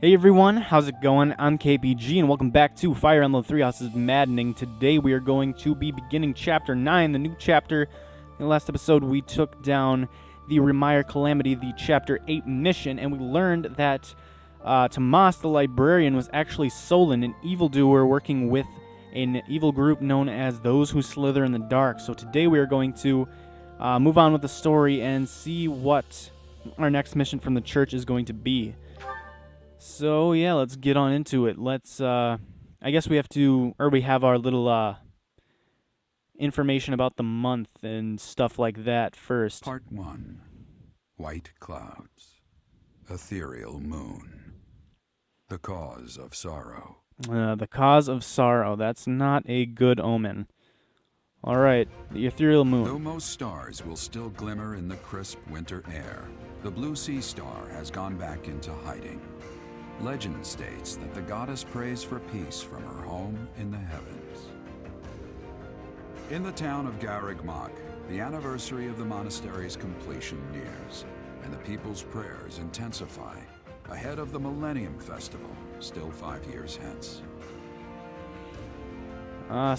Hey everyone, how's it going? I'm KPG and welcome back to Fire Emblem Three Houses Maddening. Today we are going to be beginning Chapter 9, the new chapter. In the last episode we took down the Remire Calamity, the Chapter 8 mission, and we learned that Tomas the Librarian was actually Solon, an evildoer working with an evil group known as Those Who Slither in the Dark. So today we are going to move on with the story and see what our next mission from the church is going to be. So, yeah, let's get on into it. I guess we have our little, information about the month and stuff like that first. Part 1. White Clouds. Ethereal Moon. The Cause of Sorrow. The Cause of Sorrow. That's not a good omen. Alright, the Ethereal Moon. Though most stars will still glimmer in the crisp winter air, the blue sea star has gone back into hiding. Legend states that the goddess prays for peace from her home in the heavens. In the town of Garreg-Mach, the anniversary of the monastery's completion nears, and the people's prayers intensify ahead of the Millennium Festival, still 5 years hence.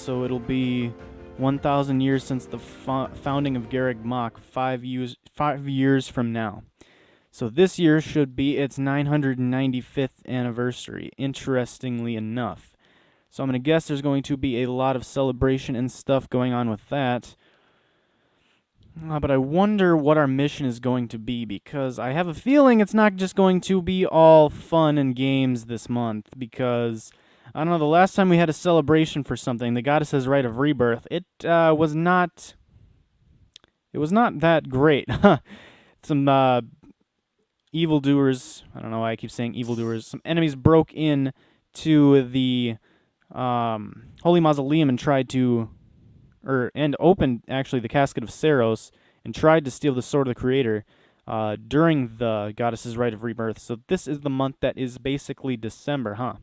So it'll be 1,000 years since the founding of Garreg-Mach, 5 years from now. So this year should be its 995th anniversary, interestingly enough. So I'm going to guess there's going to be a lot of celebration and stuff going on with that. But I wonder what our mission is going to be, because I have a feeling it's not just going to be all fun and games this month, because, I don't know, the last time we had a celebration for something, the Goddess's Rite of Rebirth, it was not that great. Some, evildoers, I don't know why I keep saying evildoers, some enemies broke in to the Holy Mausoleum and opened actually the Casket of Saros and tried to steal the Sword of the Creator during the Goddess's Rite of Rebirth. So this is the month that is basically December, huh?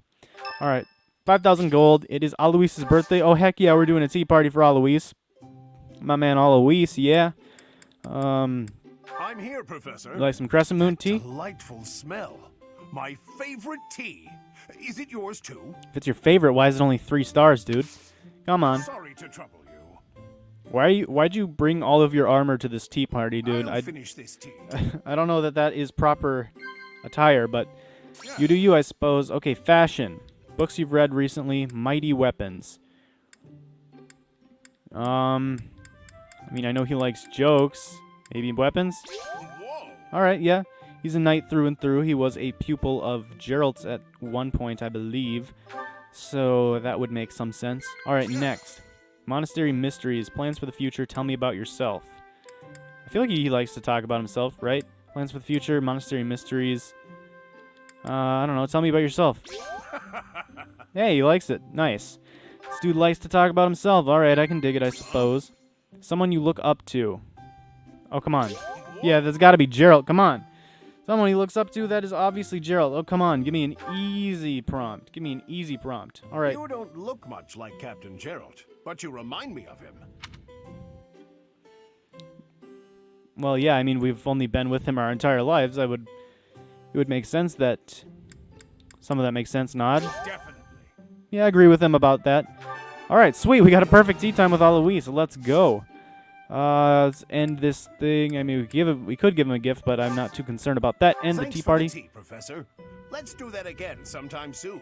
Alright, 5,000 gold. It is Alois's birthday. Oh, heck yeah, we're doing a tea party for Alois. My man Alois, yeah. I'm here, Professor. You like some Crescent Moon tea? Delightful smell. My favorite tea. Is it yours too? If it's your favorite, why is it only 3 stars, dude? Come on. Sorry to trouble you. Why'd you bring all of your armor to this tea party, dude? I'll finish this tea. I don't know that is proper attire, but you do you, I suppose. Okay, fashion. Books you've read recently. Mighty weapons. I mean, I know he likes jokes. Maybe weapons? Alright, yeah. He's a knight through and through. He was a pupil of Geralt's at one point, I believe. So that would make some sense. Alright, next. Monastery mysteries. Plans for the future. Tell me about yourself. I feel like he likes to talk about himself, right? Plans for the future. Monastery mysteries. I don't know. Tell me about yourself. Hey, he likes it. Nice. This dude likes to talk about himself. Alright, I can dig it, I suppose. Someone you look up to. Oh, come on. Yeah, that's got to be Geralt. Come on. Someone he looks up to, that is obviously Geralt. Oh, come on. Give me an easy prompt. Give me an easy prompt. All right. You don't look much like Captain Geralt, but you remind me of him. Well, yeah, I mean, we've only been with him our entire lives. It would make sense that some of that makes sense. Nod. Definitely. Yeah, I agree with him about that. All right, sweet. We got a perfect tea time with Alois. So let's go. Let's end this thing. I mean, we could give him a gift, but I'm not too concerned about that. End the tea party. For the tea, Professor. Let's do that again sometime soon.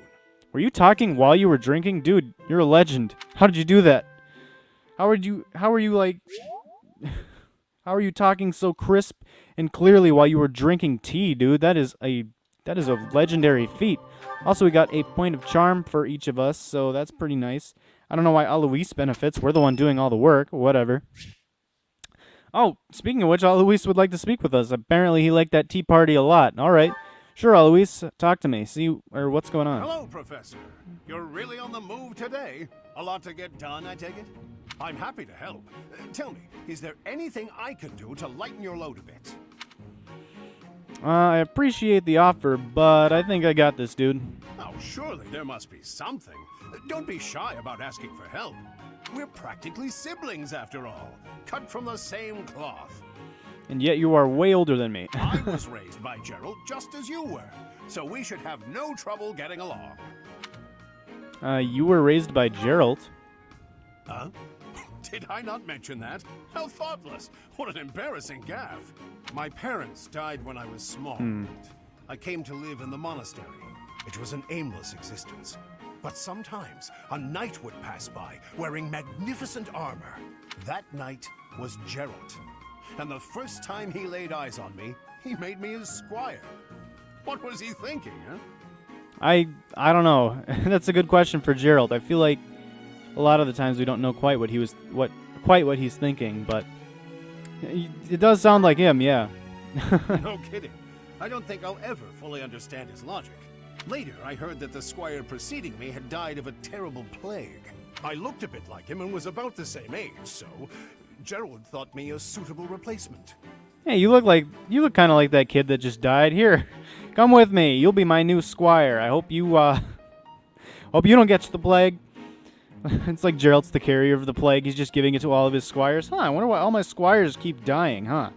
Were you talking while you were drinking? Dude, you're a legend. How did you do that? How are you talking so crisp and clearly while you were drinking tea, dude? That is a legendary feat. Also, we got a point of charm for each of us, so that's pretty nice. I don't know why Alois benefits. We're the one doing all the work. Whatever. Oh, speaking of which, Alois would like to speak with us. Apparently, he liked that tea party a lot. All right. Sure, Alois, talk to me. What's going on? Hello, Professor. You're really on the move today. A lot to get done, I take it? I'm happy to help. Tell me, is there anything I can do to lighten your load a bit? I appreciate the offer, but I think I got this, dude. Oh, surely there must be something. Don't be shy about asking for help. We're practically siblings, after all. Cut from the same cloth. And yet you are way older than me. I was raised by Geralt just as you were. so we should have no trouble getting along. You were raised by Gerald. Huh? Did I not mention that? How thoughtless. What an embarrassing gaffe. My parents died when I was small. I came to live in the monastery. It was an aimless existence. But sometimes a knight would pass by wearing magnificent armor. That knight was Gerald. And the first time he laid eyes on me, he made me his squire. What was he thinking, huh? I don't know. That's a good question for Gerald. I feel like a lot of the times we don't know quite what he's thinking, but it does sound like him, yeah. No kidding. I don't think I'll ever fully understand his logic. Later, I heard that the squire preceding me had died of a terrible plague. I looked a bit like him and was about the same age, so Gerald thought me a suitable replacement. Hey, you look kind of like that kid that just died. Here, come with me. You'll be my new squire. I hope you don't catch the plague. It's like Gerald's the carrier of the plague. He's just giving it to all of his squires. Huh, I wonder why all my squires keep dying, huh?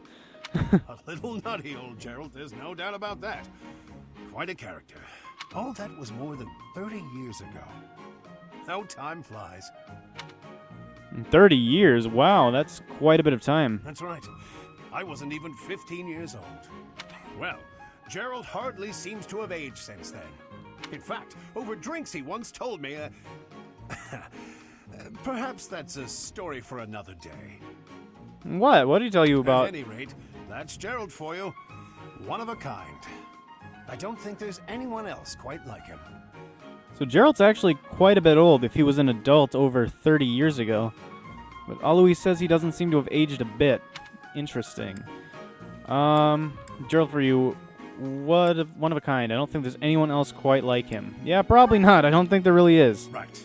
A little nutty, old Gerald. There's no doubt about that. Quite a character. All that was more than 30 years ago. How time flies. 30 years? Wow, that's quite a bit of time. That's right. I wasn't even 15 years old. Well, Gerald hardly seems to have aged since then. In fact, over drinks he once told me, perhaps that's a story for another day. What? What did he tell you about? At any rate, that's Gerald for you. One of a kind. I don't think there's anyone else quite like him. So Gerald's actually quite a bit old if he was an adult over 30 years ago. But Alois says he doesn't seem to have aged a bit. Interesting. Gerald for you, one of a kind. I don't think there's anyone else quite like him. Yeah, probably not. I don't think there really is. Right.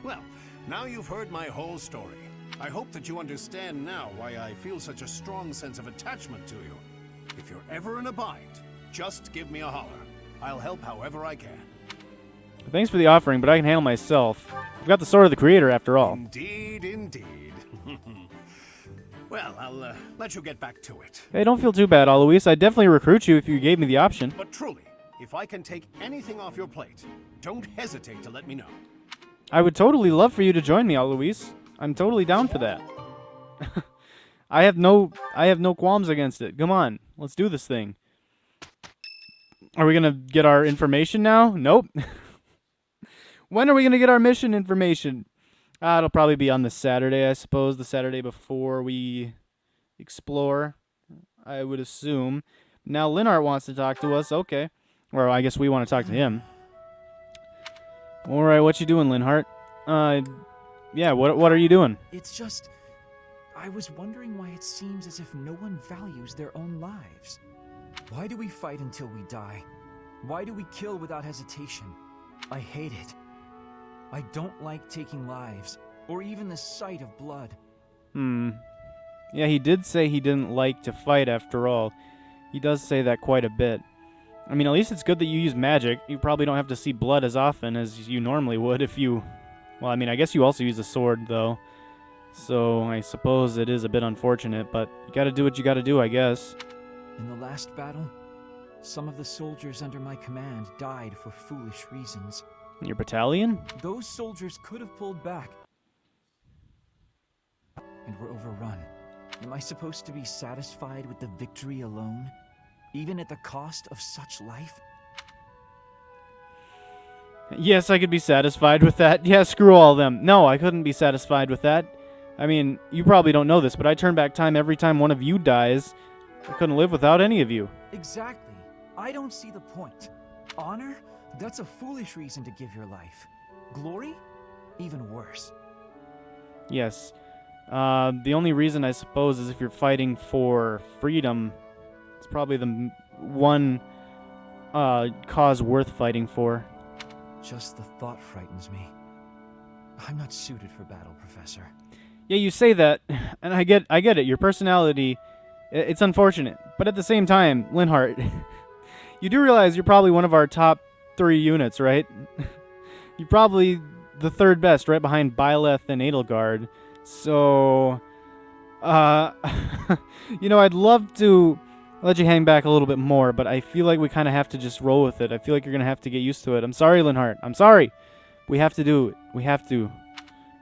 Well, now you've heard my whole story. I hope that you understand now why I feel such a strong sense of attachment to you. If you're ever in a bind, just give me a holler. I'll help however I can. Thanks for the offering, but I can handle myself. I've got the sword of the creator after all. Indeed, indeed. Well, I'll let you get back to it. Hey, don't feel too bad, Alois. I'd definitely recruit you if you gave me the option. But truly, if I can take anything off your plate, don't hesitate to let me know. I would totally love for you to join me, Alois. I'm totally down for that. I have no qualms against it. Come on, let's do this thing. Are we gonna get our information now? Nope. When are we gonna get our mission information? It'll probably be on the Saturday, I suppose. The Saturday before we explore, I would assume. Now Linhart wants to talk to us. Okay. Or I guess we want to talk to him. All right, what you doing, Linhart? Yeah, what are you doing? It's just, I was wondering why it seems as if no one values their own lives. Why do we fight until we die? Why do we kill without hesitation? I hate it. I don't like taking lives, or even the sight of blood. Yeah, he did say he didn't like to fight after all. He does say that quite a bit. I mean, at least it's good that you use magic. You probably don't have to see blood as often as you normally would if you... Well, I mean, I guess you also use a sword, though. So, I suppose it is a bit unfortunate, but you gotta do what you gotta do, I guess. In the last battle, some of the soldiers under my command died for foolish reasons. Your battalion? Those soldiers could have pulled back and were overrun. Am I supposed to be satisfied with the victory alone, even at the cost of such life? Yes, I could be satisfied with that. Yeah, screw all of them. No, I couldn't be satisfied with that. I mean, you probably don't know this, but I turn back time every time one of you dies. I couldn't live without any of you. Exactly. I don't see the point. Honor? That's a foolish reason to give your life. Glory? Even worse. Yes. The only reason, I suppose, is if you're fighting for freedom. It's probably the one cause worth fighting for. Just the thought frightens me. I'm not suited for battle, Professor. Yeah, you say that, and I get it. Your personality, it's unfortunate. But at the same time, Linhart, you do realize you're probably one of our top 3 units, right? You're probably the 3rd best, right behind Byleth and Edelgard. So, you know, I'd love to I'll let you hang back a little bit more, but I feel like we kind of have to just roll with it. I feel like you're going to have to get used to it. I'm sorry, Linhardt. I'm sorry. We have to do it. We have to.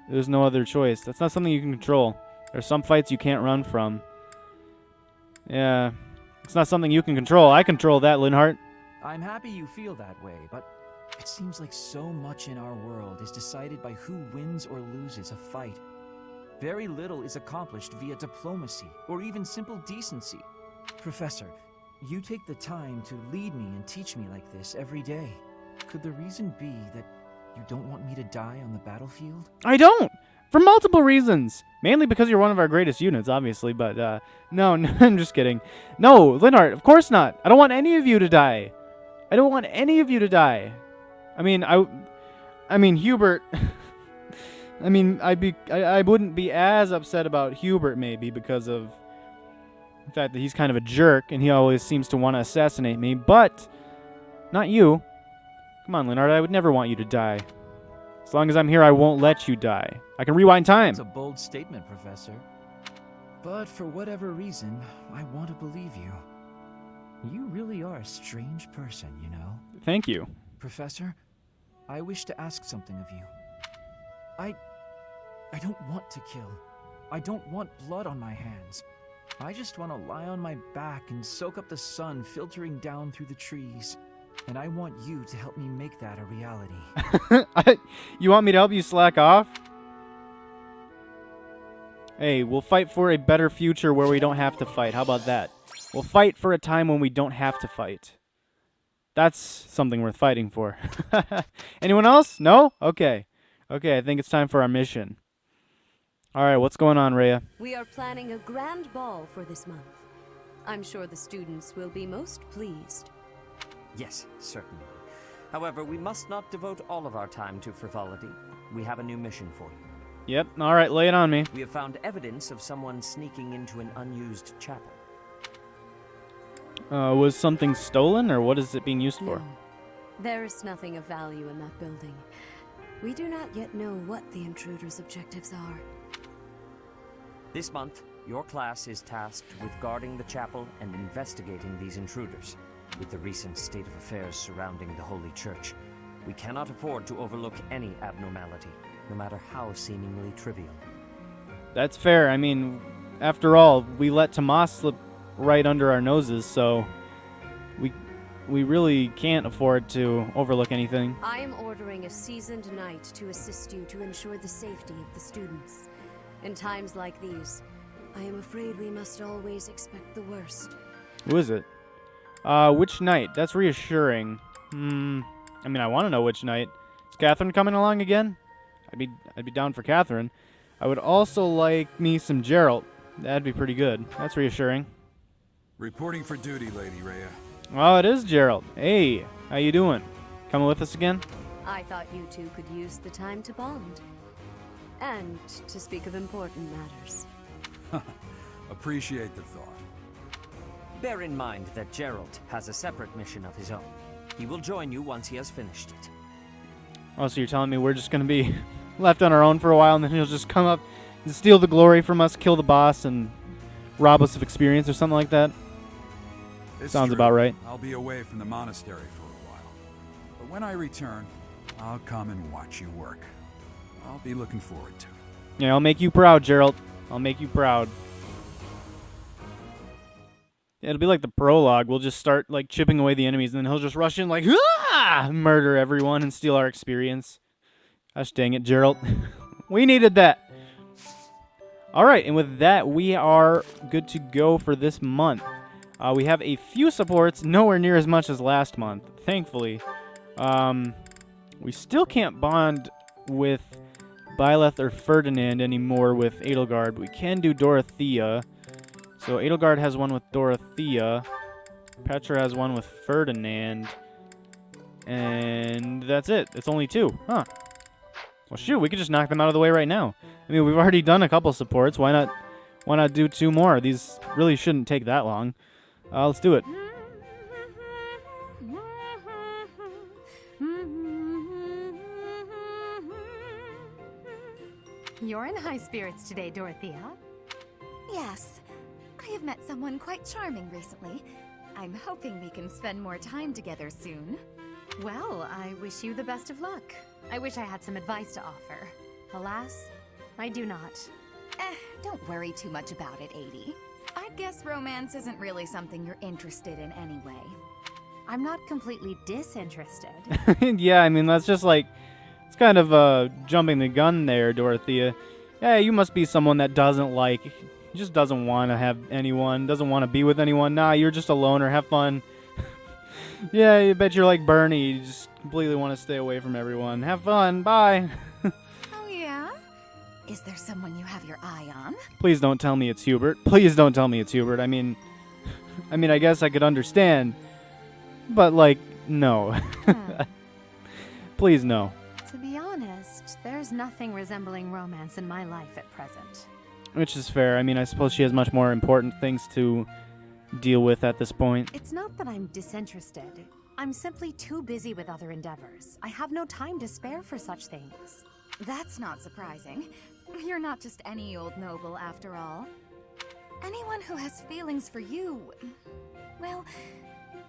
There's no other choice. That's not something you can control. There's some fights you can't run from. Yeah. It's not something you can control. I control that, Linhardt. I'm happy you feel that way, but it seems like so much in our world is decided by who wins or loses a fight. Very little is accomplished via diplomacy or even simple decency. Professor, you take the time to lead me and teach me like this every day. Could the reason be that you don't want me to die on the battlefield? I don't! For multiple reasons. Mainly because you're one of our greatest units, obviously, but, no, I'm just kidding. No, Linhardt, of course not. I don't want any of you to die. I don't want any of you to die. I mean, Hubert... I mean, I wouldn't be as upset about Hubert, maybe, because of the fact that he's kind of a jerk, and he always seems to want to assassinate me, but not you. Come on, Linhardt, I would never want you to die. As long as I'm here, I won't let you die. I can rewind time. It's a bold statement, Professor. But for whatever reason, I want to believe you. You really are a strange person, you know. Thank you. Professor, I wish to ask something of you. I don't want to kill. I don't want blood on my hands. I just want to lie on my back and soak up the sun filtering down through the trees. And I want you to help me make that a reality. You want me to help you slack off? Hey, we'll fight for a better future where we don't have to fight. How about that? We'll fight for a time when we don't have to fight. That's something worth fighting for. Anyone else? No? Okay. Okay, I think it's time for our mission. Alright, what's going on, Rhea? We are planning a grand ball for this month. I'm sure the students will be most pleased. Yes, certainly. However, we must not devote all of our time to frivolity. We have a new mission for you. Yep, alright, lay it on me. We have found evidence of someone sneaking into an unused chapel. Was something stolen, or what is it being used for? No, there is nothing of value in that building. We do not yet know what the intruder's objectives are. This month, your class is tasked with guarding the chapel and investigating these intruders. With the recent state of affairs surrounding the Holy Church, we cannot afford to overlook any abnormality, no matter how seemingly trivial. That's fair. I mean, after all, we let Tomas slip right under our noses, so we really can't afford to overlook anything. I am ordering a seasoned knight to assist you to ensure the safety of the students. In times like these, I am afraid we must always expect the worst. Who is it? Which knight? That's reassuring. I mean, I want to know which knight. Is Catherine coming along again? I'd be down for Catherine. I would also like me some Geralt. That'd be pretty good. That's reassuring. Reporting for duty, Lady Rhea. Oh, it is Geralt. Hey, how you doing? Coming with us again? I thought you two could use the time to bond. And to speak of important matters. Appreciate the thought. Bear in mind that Geralt has a separate mission of his own. He will join you once he has finished it. Oh, so you're telling me we're just going to be left on our own for a while, and then he'll just come up and steal the glory from us, kill the boss, and rob us of experience or something like that? It's Sounds true. about right. I'll be away from the monastery for a while. But when I return, I'll come and watch you work. I'll be looking forward to it. Yeah, I'll make you proud, Geralt. I'll make you proud. Yeah, it'll be like the prologue. We'll just start like chipping away the enemies, and then he'll just rush in like, ah! Murder everyone and steal our experience. Gosh dang it, Geralt. We needed that. All right, and with that, we are good to go for this month. We have a few supports, nowhere near as much as last month, thankfully. We still can't bond with Byleth or Ferdinand anymore with Edelgard. We can do Dorothea. So Edelgard has one with Dorothea. Petra has one with Ferdinand. And that's it. It's only two. Huh. Well, shoot, we could just knock them out of the way right now. I mean, we've already done a couple supports. Why not do two more? These really shouldn't take that long. Let's do it. You're in high spirits today, Dorothea. Yes. I I have met someone quite charming recently. I'm hoping we can spend more time together soon. Well, I wish you the best of luck. I wish I had some advice to offer. Alas, I do not. Don't worry too much about it, 80. I guess romance isn't really something you're interested in anyway. I'm not completely disinterested. Yeah, I mean, that's just like, it's kind of jumping the gun there, Dorothea. Yeah, you must be someone that just doesn't want to have anyone, doesn't want to be with anyone. Nah, you're just a loner, have fun. Yeah, you bet you're like Bernie, you just completely want to stay away from everyone. Have fun, bye. Oh yeah? Is there someone you have your eye on? Please don't tell me it's Hubert. Please don't tell me it's Hubert. I mean, I guess I could understand, but like, no. Please no. To be honest, there's nothing resembling romance in my life at present. Which is fair. I mean, I suppose she has much more important things to deal with at this point. It's not that I'm disinterested. I'm simply too busy with other endeavors. I have no time to spare for such things. That's not surprising. You're not just any old noble after all. Anyone who has feelings for you, well,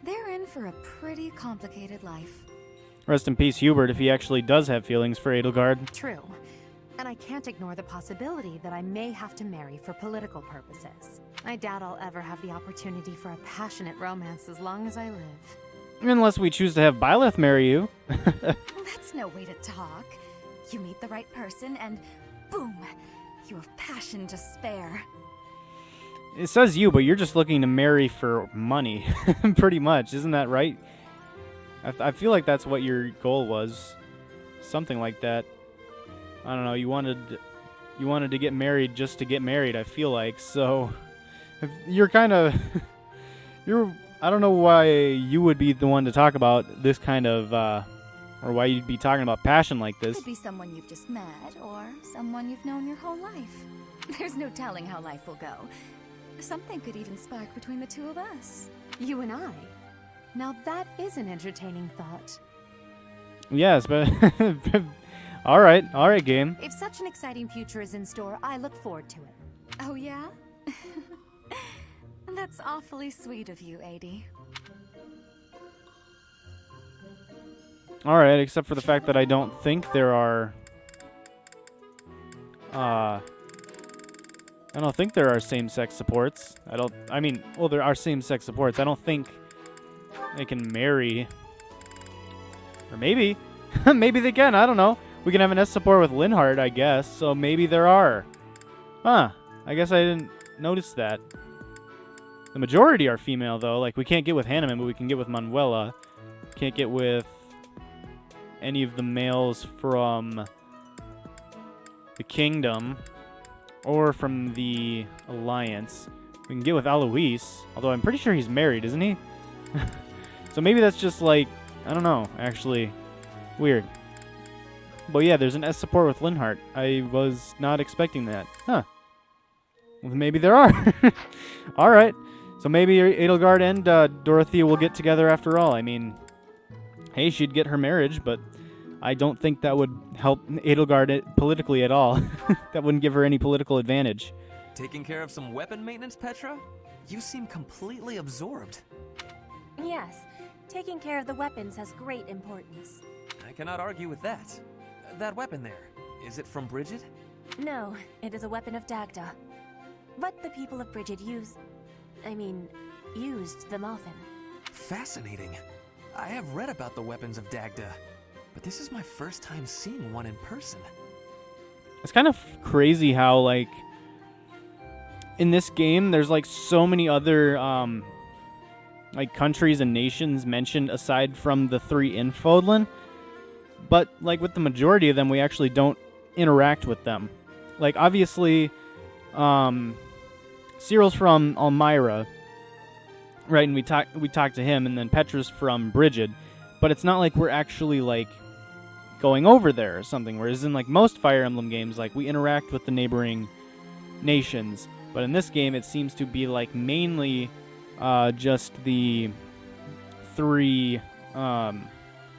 they're in for a pretty complicated life. Rest in peace, Hubert, if he actually does have feelings for Edelgard. True. And I can't ignore the possibility that I may have to marry for political purposes. I doubt I'll ever have the opportunity for a passionate romance as long as I live. Unless we choose to have Byleth marry you. That's no way to talk. You meet the right person and boom, you have passion to spare. It says you, but you're just looking to marry for money. Pretty much, isn't that right? I feel like that's what your goal was. Something like that. I don't know, you wanted to get married just to get married, I feel like. So you're kind of I don't know why you would be the one to talk about this kind of or why you'd be talking about passion like this. Could be someone you've just met or someone you've known your whole life. There's no telling how life will go. Something could even spark between the two of us. You and I? Now that is an entertaining thought. Yes, but all right, game. If such an exciting future is in store, I look forward to it. Oh yeah? That's awfully sweet of you, 80. All right, except for the fact that I don't think there are I don't think there are same-sex supports. There are same-sex supports. I don't think they can marry. Or maybe. Maybe they can. I don't know. We can have an S support with Linhardt, I guess. So maybe there are. Huh. I guess I didn't notice that. The majority are female, though. Like, we can't get with Hanneman, but we can get with Manuela. Can't get with any of the males from the Kingdom or from the Alliance. We can get with Alois, although I'm pretty sure he's married, isn't he? So maybe that's just like, I don't know, actually. Weird. But yeah, there's an S support with Linhardt. I was not expecting that. Huh. Well, maybe there are. Alright. So maybe Edelgard and Dorothea will get together after all. I mean, hey, she'd get her marriage, but I don't think that would help Edelgard politically at all. That wouldn't give her any political advantage. Taking care of some weapon maintenance, Petra? You seem completely absorbed. Yes, taking care of the weapons has great importance. I cannot argue with that. That weapon there, is it from Bridget? No, it is a weapon of Dagda. But the people of Bridget used them often. Fascinating. I have read about the weapons of Dagda, but this is my first time seeing one in person. It's kind of crazy how, like, in this game, there's, like, so many other, like, countries and nations mentioned aside from the 3 in Fodlan. But, like, with the majority of them, we actually don't interact with them. Like, obviously, Cyril's from Almyra, right? And we talk to him, and then Petra's from Bridget. But it's not like we're actually, like, going over there or something. Whereas in, like, most Fire Emblem games, like, we interact with the neighboring nations. But in this game, it seems to be, like, mainly just the 3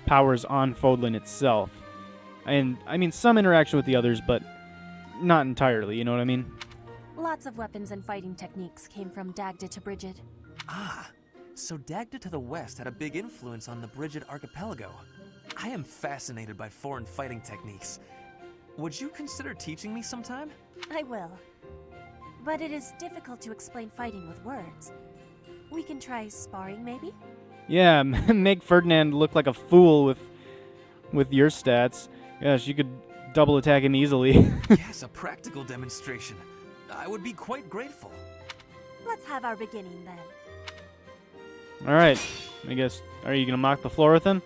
powers on Fodlan itself. And, I mean, some interaction with the others, but not entirely, you know what I mean? Lots of weapons and fighting techniques came from Dagda to Brigid. Ah, so Dagda to the west had a big influence on the Brigid archipelago. I am fascinated by foreign fighting techniques. Would you consider teaching me sometime? I will. But it is difficult to explain fighting with words. We can try sparring, maybe? Yeah, make Ferdinand look like a fool with your stats. Gosh, you could double attack him easily. Yes, a practical demonstration. I would be quite grateful. Let's have our beginning then. Alright, I guess, are you gonna mop the floor with him?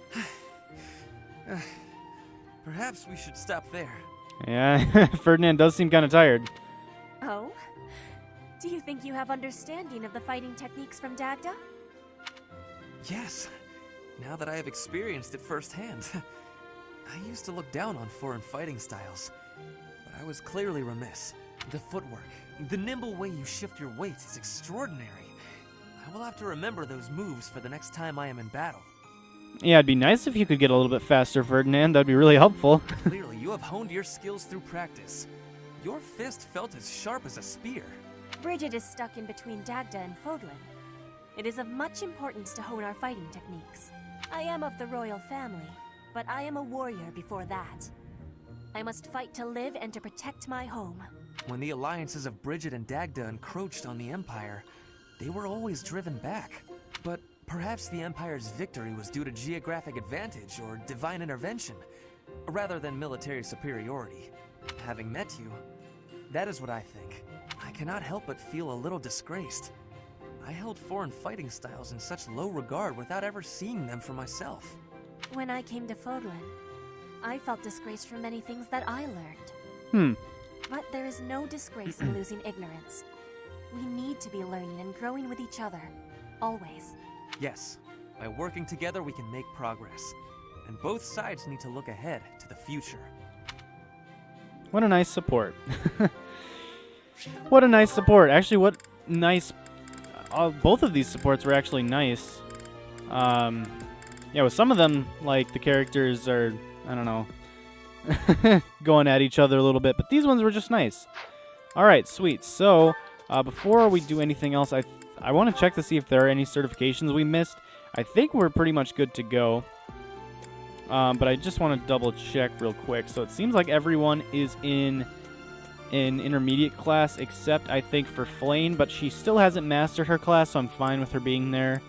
Perhaps we should stop there. Yeah, Ferdinand does seem kind of tired. Oh? Do you think you have understanding of the fighting techniques from Dagda? Yes, now that I have experienced it firsthand. I used to look down on foreign fighting styles, but I was clearly remiss. The footwork, the nimble way you shift your weight is extraordinary. I will have to remember those moves for the next time I am in battle. Yeah, it'd be nice if you could get a little bit faster, Ferdinand. That'd be really helpful. Clearly, you have honed your skills through practice. Your fist felt as sharp as a spear. Brigid is stuck in between Dagda and Fodlan. It is of much importance to hone our fighting techniques. I am of the royal family, but I am a warrior before that. I must fight to live and to protect my home. When the alliances of Brigid and Dagda encroached on the Empire, they were always driven back. But perhaps the Empire's victory was due to geographic advantage or divine intervention, rather than military superiority. Having met you, that is what I think. I cannot help but feel a little disgraced. I held foreign fighting styles in such low regard without ever seeing them for myself. When I came to Fodlan, I felt disgraced for many things that I learned. But there is no disgrace in losing ignorance. We need to be learning and growing with each other, always. Yes, by working together we can make progress. And both sides need to look ahead to the future. What a nice support. What a nice support. Actually, what nice... both of these supports were actually nice. Yeah, with some of them, like, the characters are, I don't know, going at each other a little bit, but these ones were just nice. Alright, sweet. So, before we do anything else, I want to check to see if there are any certifications we missed. I think we're pretty much good to go. But I just want to double check real quick. So it seems like everyone is in an intermediate class, except I think for Flane, but she still hasn't mastered her class, so I'm fine with her being there.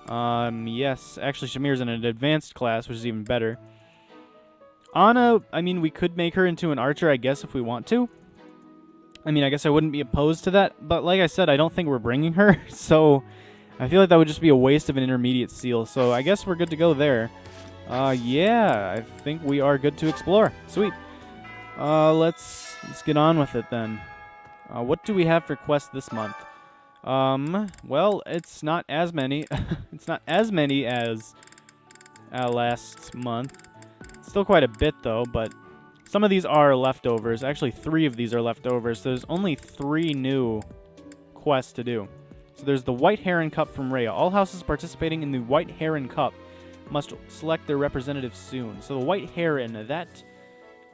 Yes, actually Shamir's in an advanced class, which is even better. Anna, I mean, we could make her into an archer, I guess, if we want to. I mean, I guess I wouldn't be opposed to that, but like I said, I don't think we're bringing her, so I feel like that would just be a waste of an intermediate seal, so I guess we're good to go there. Yeah, I think we are good to explore. Sweet. Let's get on with it then. What do we have for quests this month? Well, it's not as many. It's not as many as last month. Still quite a bit, though, but some of these are leftovers. Actually, 3 of these are leftovers, so there's only 3 new quests to do. So there's the White Heron Cup from Rhea. All houses participating in the White Heron Cup must select their representative soon. So the White Heron, that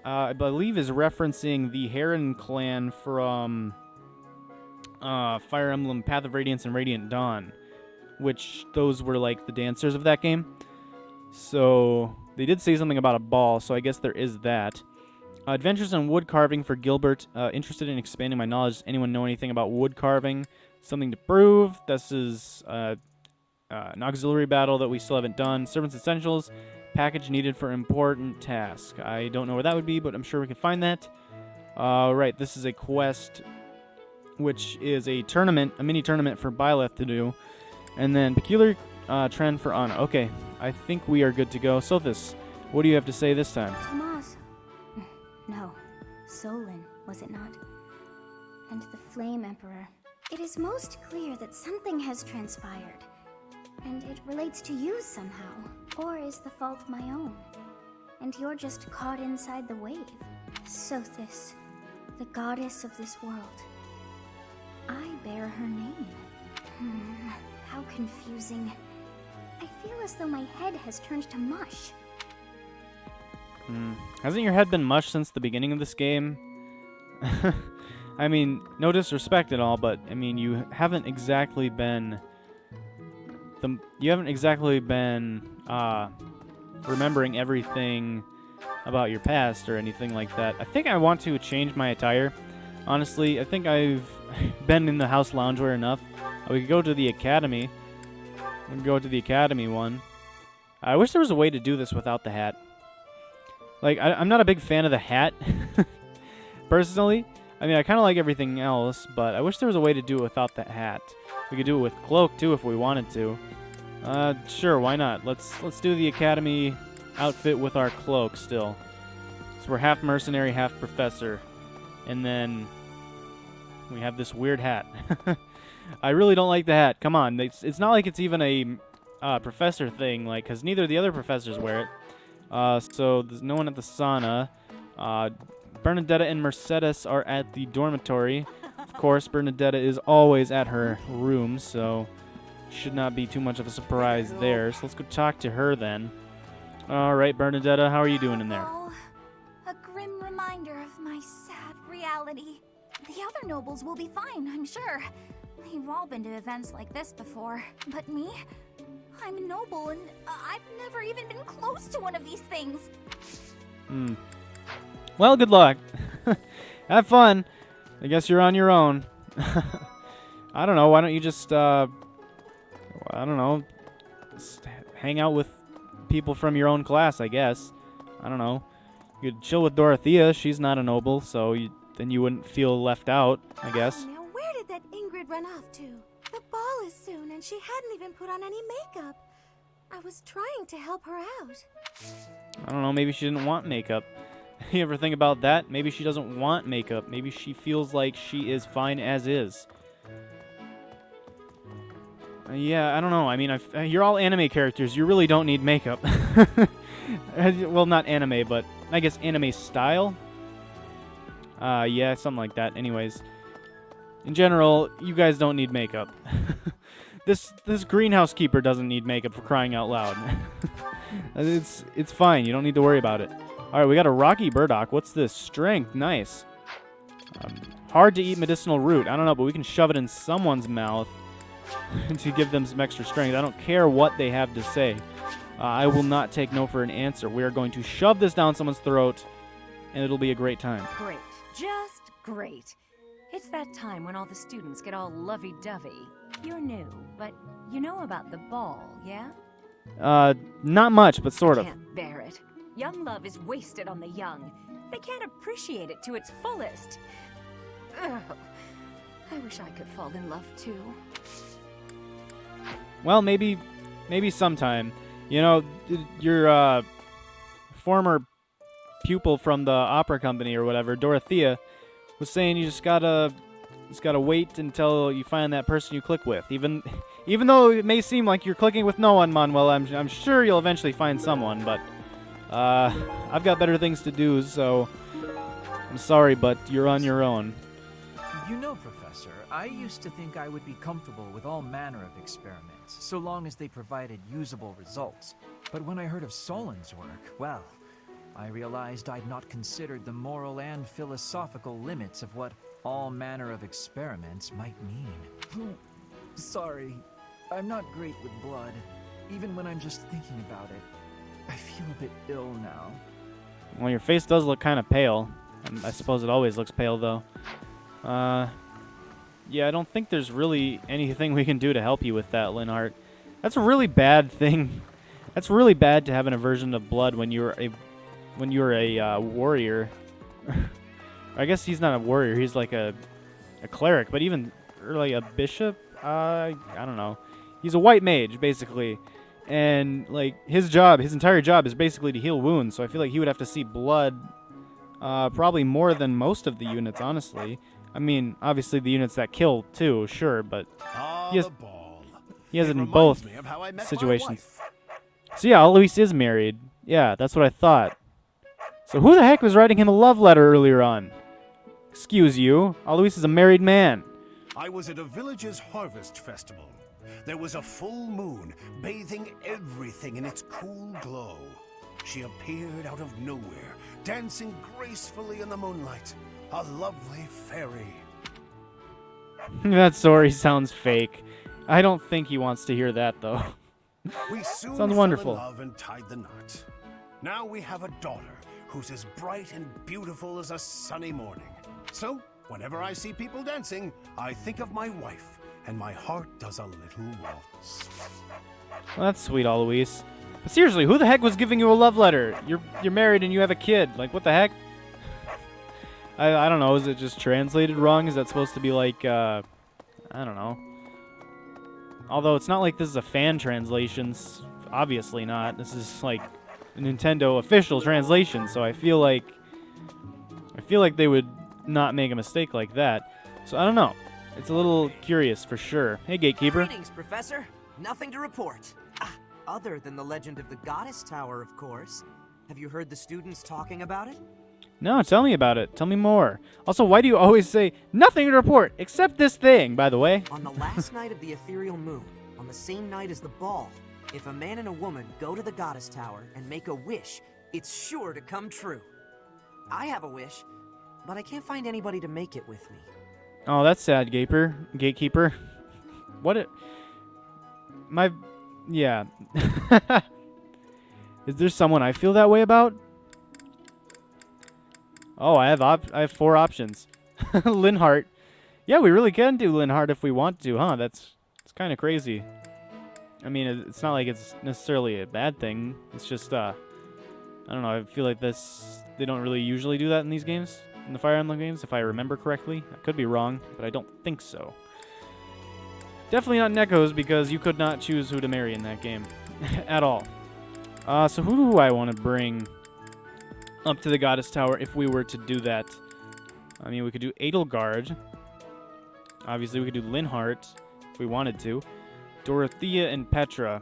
I believe is referencing the Heron clan from Fire Emblem, Path of Radiance, and Radiant Dawn, which those were like the dancers of that game. So they did say something about a ball, so I guess there is that. Adventures in wood carving for Gilbert. Interested in expanding my knowledge. Does anyone know anything about wood carving? Something to prove. This is an auxiliary battle that we still haven't done. Servants Essentials. Package needed for important task. I don't know where that would be, but I'm sure we can find that. Right, this is a quest, which is a tournament, a mini tournament for Byleth to do. And then Peculiar Trend for Anna. Okay, I think we are good to go. Sothis, what do you have to say this time? Tomas. No, Solon, was it not? And the Flame Emperor. It is most clear that something has transpired. And it relates to you somehow. Or is the fault my own? And you're just caught inside the wave. Sothis, the goddess of this world. I bear her name. How confusing. I feel as though my head has turned to mush. Hasn't your head been mush since the beginning of this game? I mean, no disrespect at all, but I mean, you haven't exactly been remembering everything about your past or anything like that. I think I want to change my attire. Honestly, I think I've been in the house loungewear enough. We could go to the academy. We can go to the academy one. I wish there was a way to do this without the hat. Like, I'm not a big fan of the hat, personally. I mean, I kind of like everything else, but I wish there was a way to do it without the hat. We could do it with cloak, too, if we wanted to. Sure, why not? Let's do the academy outfit with our cloak still. So we're half mercenary, half professor. And then we have this weird hat. I really don't like the hat. Come on. It's not like it's even a professor thing, like, because neither of the other professors wear it. So there's no one at the sauna. Bernadetta and Mercedes are at the dormitory. Of course, Bernadetta is always at her room, so should not be too much of a surprise there. So let's go talk to her then. All right, Bernadetta, how are you doing in there? Oh, a grim reminder of my sad reality. The other nobles will be fine, I'm sure. They've all been to events like this before. But me? I'm a noble, and I've never even been close to one of these things. Well, good luck. Have fun. I guess you're on your own. I don't know. Why don't you just, I don't know, just hang out with people from your own class, I guess. I don't know. You could chill with Dorothea. She's not a noble, so then you wouldn't feel left out, I guess. Now, where did that Ingrid run off to? The ball is soon, and she hadn't even put on any makeup. I was trying to help her out. I don't know. Maybe she didn't want makeup. You ever think about that? Maybe she doesn't want makeup. Maybe she feels like she is fine as is. Yeah, I don't know. I mean, you're all anime characters. You really don't need makeup. Well, not anime, but I guess anime style. Yeah, something like that. Anyways, in general, you guys don't need makeup. This greenhouse keeper doesn't need makeup, for crying out loud. It's fine. You don't need to worry about it. All right, we got a rocky burdock. What's this? Strength. Nice. Hard to eat medicinal root. I don't know, but we can shove it in someone's mouth to give them some extra strength. I don't care what they have to say. I will not take no for an answer. We are going to shove this down someone's throat, and it'll be a great time. Great. Just great. It's that time when all the students get all lovey-dovey. You're new, but you know about the ball, yeah? Not much, but sort of. I can't bear it. Young love is wasted on the young. They can't appreciate it to its fullest. Ugh. I wish I could fall in love too. Well, maybe sometime. You know, your former pupil from the opera company or whatever, Dorothea, was saying you just gotta wait until you find that person you click with. Even though it may seem like you're clicking with no one, Manuel, I'm sure you'll eventually find someone, but I've got better things to do, so I'm sorry, but you're on your own. You know, Professor, I used to think I would be comfortable with all manner of experiments, so long as they provided usable results. But when I heard of Solon's work, well, I realized I'd not considered the moral and philosophical limits of what all manner of experiments might mean. Sorry, I'm not great with blood. Even when I'm just thinking about it, I feel a bit ill now. Well, your face does look kind of pale. And I suppose it always looks pale, though. Yeah, I don't think there's really anything we can do to help you with that, Linhart. That's a really bad thing. That's really bad to have an aversion to blood when you're a warrior. I guess he's not a warrior. He's like a cleric, but even like a bishop. I don't know. He's a white mage, basically. And, like, his entire job is basically to heal wounds, so I feel like he would have to see blood probably more than most of the units, honestly. I mean, obviously the units that kill, too, sure, but he has it in both situations. So, yeah, Alois is married. Yeah, that's what I thought. So who the heck was writing him a love letter earlier on? Excuse you, Alois is a married man. I was at a village's harvest festival. There was a full moon, bathing everything in its cool glow. She appeared out of nowhere, dancing gracefully in the moonlight. A lovely fairy. That sorry sounds fake. I don't think he wants to hear that, though. We soon Sounds fell wonderful. in love and tied the knot. Now we have a daughter who's as bright and beautiful as a sunny morning. So, whenever I see people dancing, I think of my wife, and my heart does a little waltz. Well, that's sweet, Alois. But seriously, who the heck was giving you a love letter? You're married and you have a kid. Like, what the heck? I don't know. Is it just translated wrong? Is that supposed to be like, I don't know. Although it's not like this is a fan translation. Obviously not. This is like a Nintendo official translation. So I feel like they would not make a mistake like that. So I don't know. It's a little curious for sure. Hey, Gatekeeper. Greetings, Professor. Nothing to report. Other than the legend of the Goddess Tower, of course. Have you heard the students talking about it? No, tell me about it. Tell me more. Also, why do you always say nothing to report except this thing, by the way? On the last night of the ethereal moon, on the same night as the ball, if a man and a woman go to the Goddess Tower and make a wish, it's sure to come true. I have a wish, but I can't find anybody to make it with me. Oh, that's sad, Gatekeeper. What? Yeah. Is there someone I feel that way about? Oh, I have 4 options. Linhart. Yeah, we really can do Linhart if we want to, huh? It's kind of crazy. I mean, it's not like it's necessarily a bad thing. It's just, I don't know. I feel like they don't really usually do that in these games, in the Fire Emblem games, if I remember correctly. I could be wrong, but I don't think so. Definitely not Neko's, because you could not choose who to marry in that game at all. So who do I want to bring up to the Goddess Tower if we were to do that? I mean, we could do Edelgard. Obviously, we could do Linhart if we wanted to. Dorothea and Petra.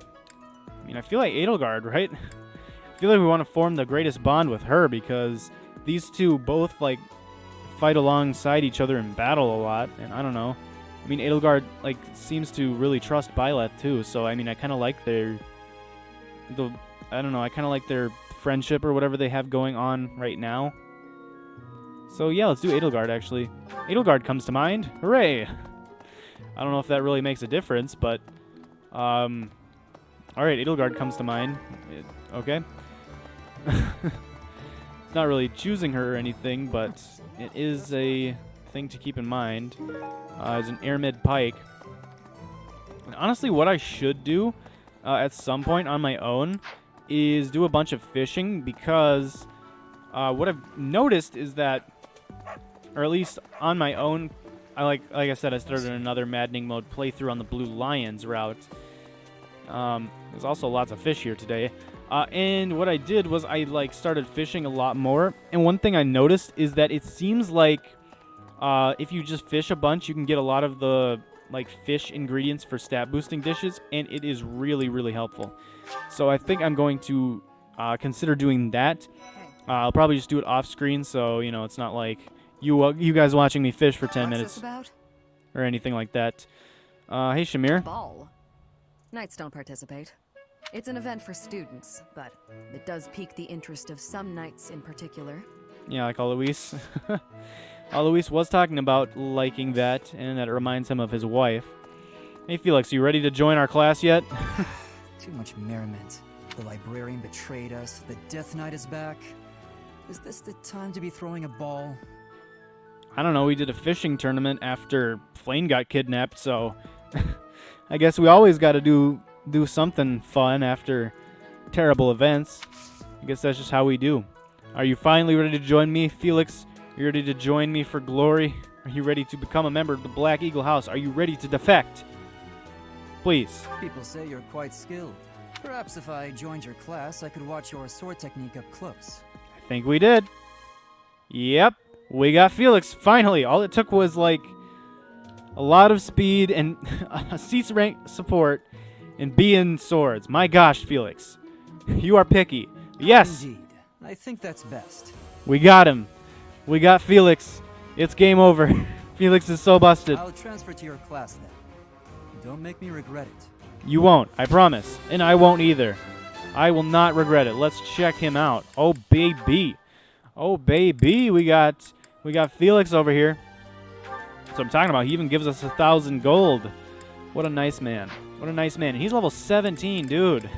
I mean, I feel like Edelgard, right? I feel like we want to form the greatest bond with her because these two both, like, fight alongside each other in battle a lot, and I don't know. I mean, Edelgard, like, seems to really trust Byleth, too, so, I mean, I kind of like I don't know, I kind of like their friendship or whatever they have going on right now. So, yeah, let's do Edelgard, actually. Edelgard comes to mind. Hooray! I don't know if that really makes a difference, but, alright, Edelgard comes to mind. Okay. It's not really choosing her or anything, but it is a thing to keep in mind. As an Air Mid Pike. And honestly, what I should do at some point on my own is do a bunch of fishing, because what I've noticed is that, or at least on my own, like I said, I started another Maddening mode playthrough on the Blue Lions route. There's also lots of fish here today. And what I did was I started fishing a lot more. And one thing I noticed is that it seems like if you just fish a bunch, you can get a lot of the fish ingredients for stat boosting dishes, and it is really, really helpful. So I think I'm going to consider doing that. I'll probably just do it off screen, so it's not like you guys watching me fish for 10 minutes or anything like that. Hey, Shamir. Ball. Knights don't participate. It's an event for students, but it does pique the interest of some knights in particular. Yeah, like Alois. Alois was talking about liking that, and that it reminds him of his wife. Hey, Felix, you ready to join our class yet? Too much merriment. The librarian betrayed us. The Death Knight is back. Is this the time to be throwing a ball? I don't know. We did a fishing tournament after Flame got kidnapped, so I guess we always got to do something fun after terrible events. I guess that's just how we do. Are you finally ready to join me, Felix? Are you ready to join me for glory? Are you ready to become a member of the Black Eagle House? Are you ready to defect? Please. People say you're quite skilled. Perhaps if I joined your class, I could watch your sword technique up close. I think we did. Yep. We got Felix, finally. All it took was, a lot of speed and a cease rank support and be in swords. My gosh, Felix. You are picky. Yes. Indeed. I think that's best. We got him. We got Felix. It's game over. Felix is so busted. I'll transfer to your class then. Don't make me regret it. You won't, I promise. And I won't either. I will not regret it. Let's check him out. Oh, baby. Oh, baby. We got Felix over here. So I'm talking about. He even gives us 1,000 gold. What a nice man. What a nice man. And he's level 17, dude.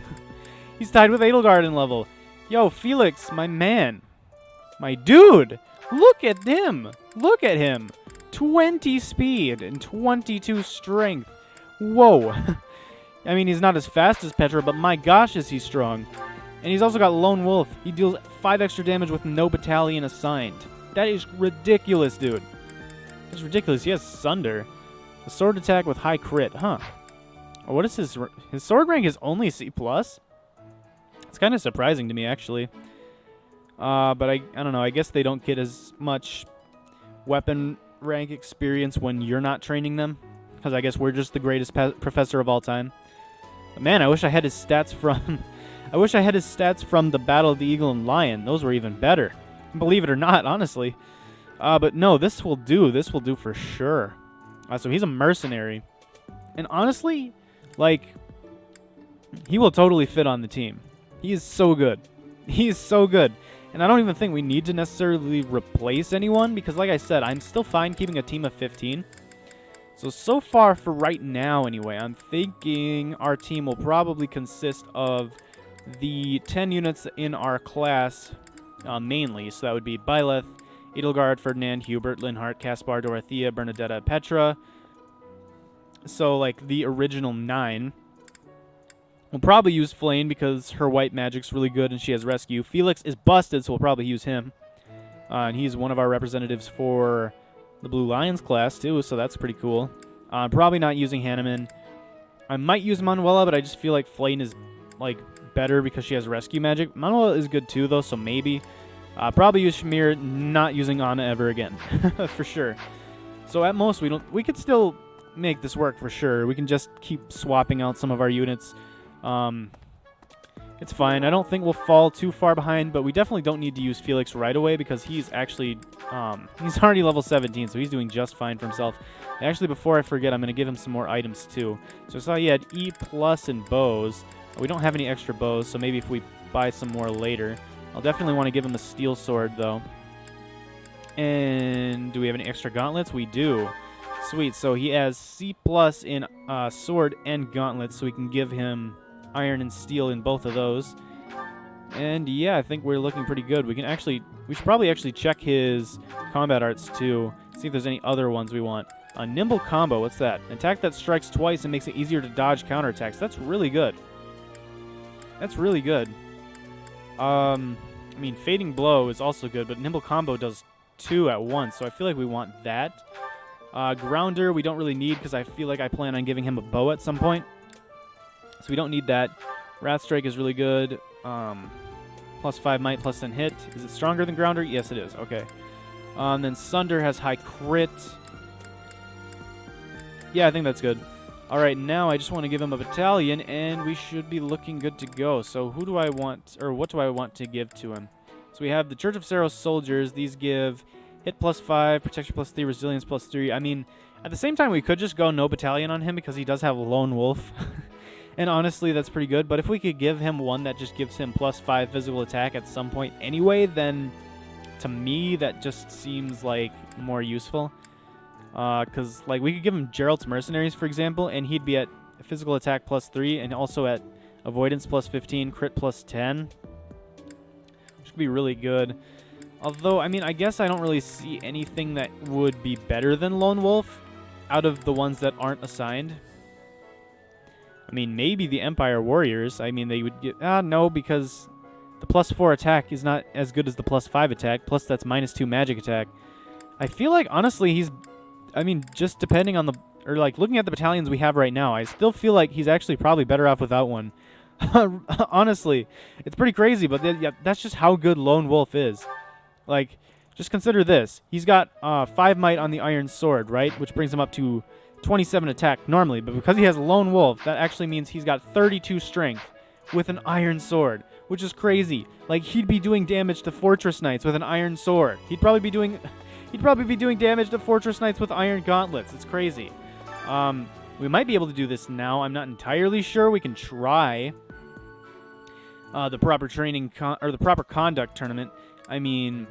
He's tied with Edelgard in level. Yo, Felix, my man. My dude. Look at him. Look at him. 20 speed and 22 strength. Whoa. I mean, he's not as fast as Petra, but my gosh, is he strong. And he's also got Lone Wolf. He deals 5 extra damage with no battalion assigned. That is ridiculous, dude. That's ridiculous. He has Sunder. A sword attack with high crit, huh? Oh, what is his sword rank is only C+? It's kind of surprising to me, actually. But I don't know. I guess they don't get as much weapon rank experience when you're not training them. Because I guess we're just the greatest professor of all time. But man, I wish I had his stats from... I wish I had his stats from the Battle of the Eagle and Lion. Those were even better. Believe it or not, honestly. But no, this will do. This will do for sure. So he's a mercenary. And honestly, like, he will totally fit on the team. He is so good. He is so good. And I don't even think we need to necessarily replace anyone because, like I said, I'm still fine keeping a team of 15. So far for right now anyway, I'm thinking our team will probably consist of the 10 units in our class mainly. So that would be Byleth, Edelgard, Ferdinand, Hubert, Linhart, Caspar, Dorothea, Bernadetta, Petra. So, like, the original 9. We'll probably use Flane because her white magic's really good and she has rescue. Felix is busted, so we'll probably use him. And he's one of our representatives for the Blue Lions class, too, so that's pretty cool. Probably not using Hanneman. I might use Manuela, but I just feel like Flane is, like, better because she has rescue magic. Manuela is good, too, though, so maybe. Probably use Shamir, not using Anna ever again, for sure. So at most, we could still make this work for sure. We can just keep swapping out some of our units. It's fine. I don't think we'll fall too far behind, but we definitely don't need to use Felix right away because he's actually, he's already level 17, so he's doing just fine for himself. Actually, before I forget, I'm going to give him some more items too. So I saw he had E+ and bows. We don't have any extra bows, so maybe if we buy some more later. I'll definitely want to give him a steel sword, though. And do we have any extra gauntlets? We do. Sweet. So he has C+ in sword and gauntlets, so we can give him iron and steel in both of those. And yeah, I think we're looking pretty good. We should probably actually check his combat arts, too. See if there's any other ones we want. A nimble combo, what's that? An attack that strikes twice and makes it easier to dodge counterattacks. That's really good. That's really good. I mean, Fading Blow is also good, but Nimble Combo does 2 at once, so I feel like we want that. Grounder, we don't really need because I feel like I plan on giving him a bow at some point. So we don't need that. Wrath Strike is really good. +5 might, +10 hit. Is it stronger than Grounder? Yes, it is. Okay. Then Sunder has high crit. Yeah, I think that's good. All right, now I just want to give him a battalion, and we should be looking good to go. So who do I want, or what do I want to give to him? So we have the Church of Saros soldiers. These give hit +5, protection +3, resilience +3. I mean, at the same time, we could just go no battalion on him because he does have Lone Wolf. And honestly, that's pretty good. But if we could give him one that just gives him +5 physical attack at some point anyway, then to me, that just seems like more useful. Because, like, we could give him Geralt's Mercenaries, for example, and he'd be at physical attack +3 and also at avoidance +15, crit +10. Which could be really good. Although, I mean, I guess I don't really see anything that would be better than Lone Wolf out of the ones that aren't assigned. I mean, maybe the Empire Warriors. I mean, they would get... no, because the +4 attack is not as good as the +5 attack. Plus, that's -2 magic attack. I feel like, honestly, he's... I mean, just depending on the... Or, like, looking at the battalions we have right now, I still feel like he's actually probably better off without one. Honestly, it's pretty crazy, but yeah, that's just how good Lone Wolf is. Like, just consider this. He's got 5 might on the Iron Sword, right? Which brings him up to 27 attack normally. But because he has Lone Wolf, that actually means he's got 32 strength with an Iron Sword, which is crazy. Like, he'd be doing damage to Fortress Knights with an Iron Sword. He'd probably be doing damage to Fortress Knights with Iron Gauntlets. It's crazy. We might be able to do this now. I'm not entirely sure. We can try the proper training or the proper conduct tournament. I mean,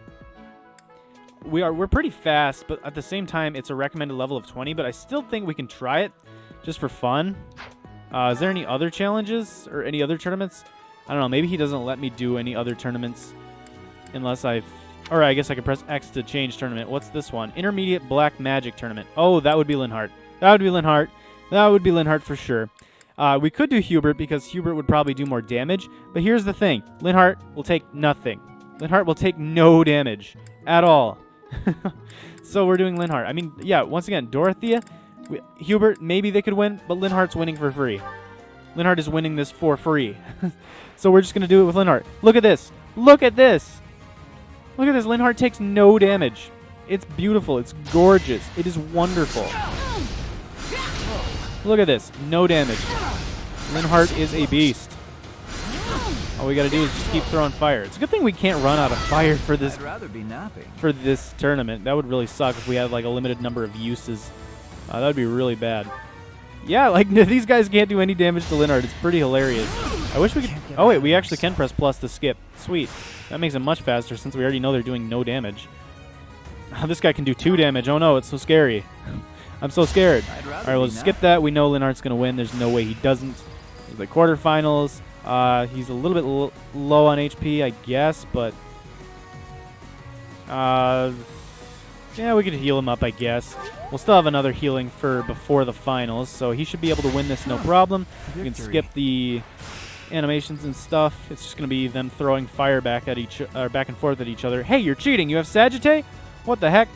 we're pretty fast, but at the same time, it's a recommended level of 20. But I still think we can try it, just for fun. Is there any other challenges or any other tournaments? I don't know. Maybe he doesn't let me do any other tournaments unless or I guess I could press X to change tournament. What's this one? Intermediate Black Magic Tournament. Oh, that would be Linhardt. That would be Linhardt. That would be Linhardt for sure. We could do Hubert because Hubert would probably do more damage. But here's the thing. Linhardt will take nothing. Linhardt will take no damage at all. So we're doing Linhardt. I mean, yeah, once again, Dorothea, Hubert, maybe they could win, but Linhardt's winning for free. Linhardt is winning this for free. So we're just going to do it with Linhardt. Look at this. Look at this. Look at this. Linhardt takes no damage. It's beautiful. It's gorgeous. It is wonderful. Look at this. No damage. Linhardt is a beast. All we got to do is just keep throwing fire. It's a good thing we can't run out of fire for this. I'd rather be napping. For this tournament. That would really suck if we had like a limited number of uses. That would be really bad. Yeah, like these guys can't do any damage to Linhardt. It's pretty hilarious. I wish we could. Oh wait, we actually can press plus to skip. Sweet. That makes it much faster since we already know they're doing no damage. This guy can do 2 damage. Oh no, it's so scary. I'm so scared. All right, we'll skip that. We know Linhardt's going to win. There's no way he doesn't. The quarterfinals. He's a little bit low on HP, I guess, but yeah, we could heal him up, I guess. We'll still have another healing for before the finals, so he should be able to win this no problem. We can skip the animations and stuff. It's just going to be them throwing fire back at back and forth at each other. Hey, you're cheating. You have Sagittae? What the heck?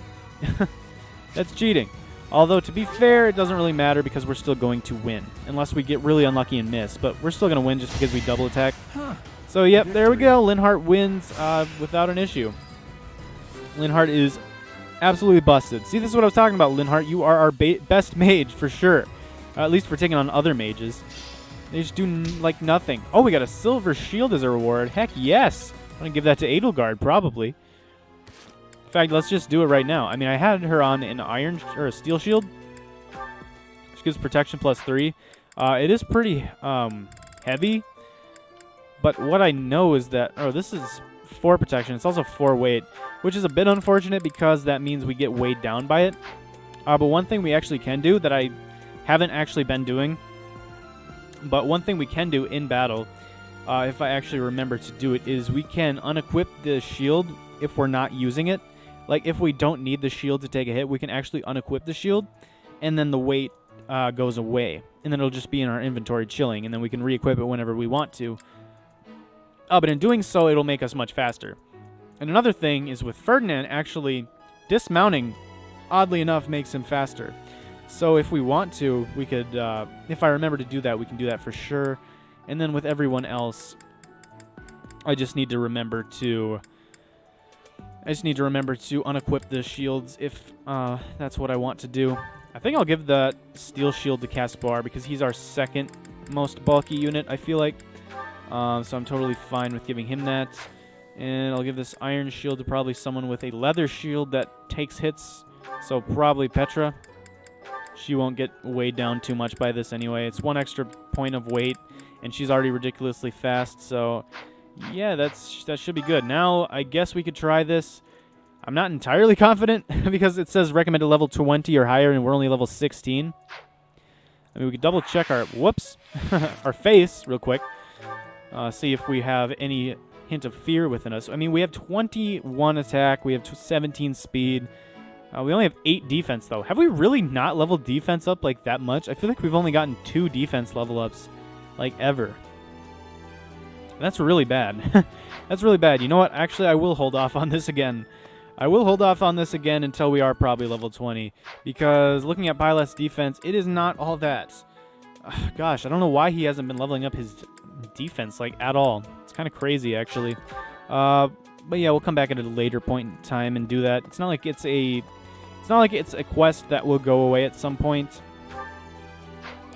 That's cheating. Although, to be fair, it doesn't really matter because we're still going to win. Unless we get really unlucky and miss. But we're still going to win just because we double attack. So, yep, there we go. Linhardt wins without an issue. Linhardt is absolutely busted. See, this is what I was talking about, Linhardt. You are our best mage for sure. At least for taking on other mages. They just do, like, nothing. Oh, we got a silver shield as a reward. Heck, yes. I'm going to give that to Edelgard, probably. In fact, let's just do it right now. I mean, I had her on an iron or a steel shield. She gives protection +3. It is pretty heavy. But what I know is that... Oh, this is 4 protection. It's also 4 weight, which is a bit unfortunate because that means we get weighed down by it. But one thing we actually can do that I haven't actually been doing... But one thing we can do in battle, if I actually remember to do it, is we can unequip the shield if we're not using it. Like, if we don't need the shield to take a hit, we can actually unequip the shield, and then the weight goes away. And then it'll just be in our inventory chilling, and then we can re-equip it whenever we want to. But in doing so, it'll make us much faster. And another thing is with Ferdinand, actually, dismounting, oddly enough, makes him faster. So if we want to, we could, if I remember to do that, we can do that for sure. And then with everyone else, I just need to remember to unequip the shields if that's what I want to do. I think I'll give the steel shield to Caspar because he's our second most bulky unit, I feel like. So I'm totally fine with giving him that. And I'll give this iron shield to probably someone with a leather shield that takes hits. So probably Petra. She won't get weighed down too much by this anyway. It's 1 extra point of weight, and she's already ridiculously fast. So, yeah, that should be good. Now, I guess we could try this. I'm not entirely confident because it says recommended level 20 or higher, and we're only level 16. I mean, we could double check our our face real quick. See if we have any hint of fear within us. I mean, we have 21 attack. We have 17 speed. We only have 8 defense, though. Have we really not leveled defense up like that much? I feel like we've only gotten 2 defense level ups, like, ever. That's really bad. That's really bad. You know what? Actually, I will hold off on this again. I will hold off on this again until we are probably level 20. Because looking at Byleth's defense, it is not all that. Gosh, I don't know why he hasn't been leveling up his defense, like, at all. It's kind of crazy, actually. But yeah, we'll come back at a later point in time and do that. It's not like it's a quest that will go away at some point.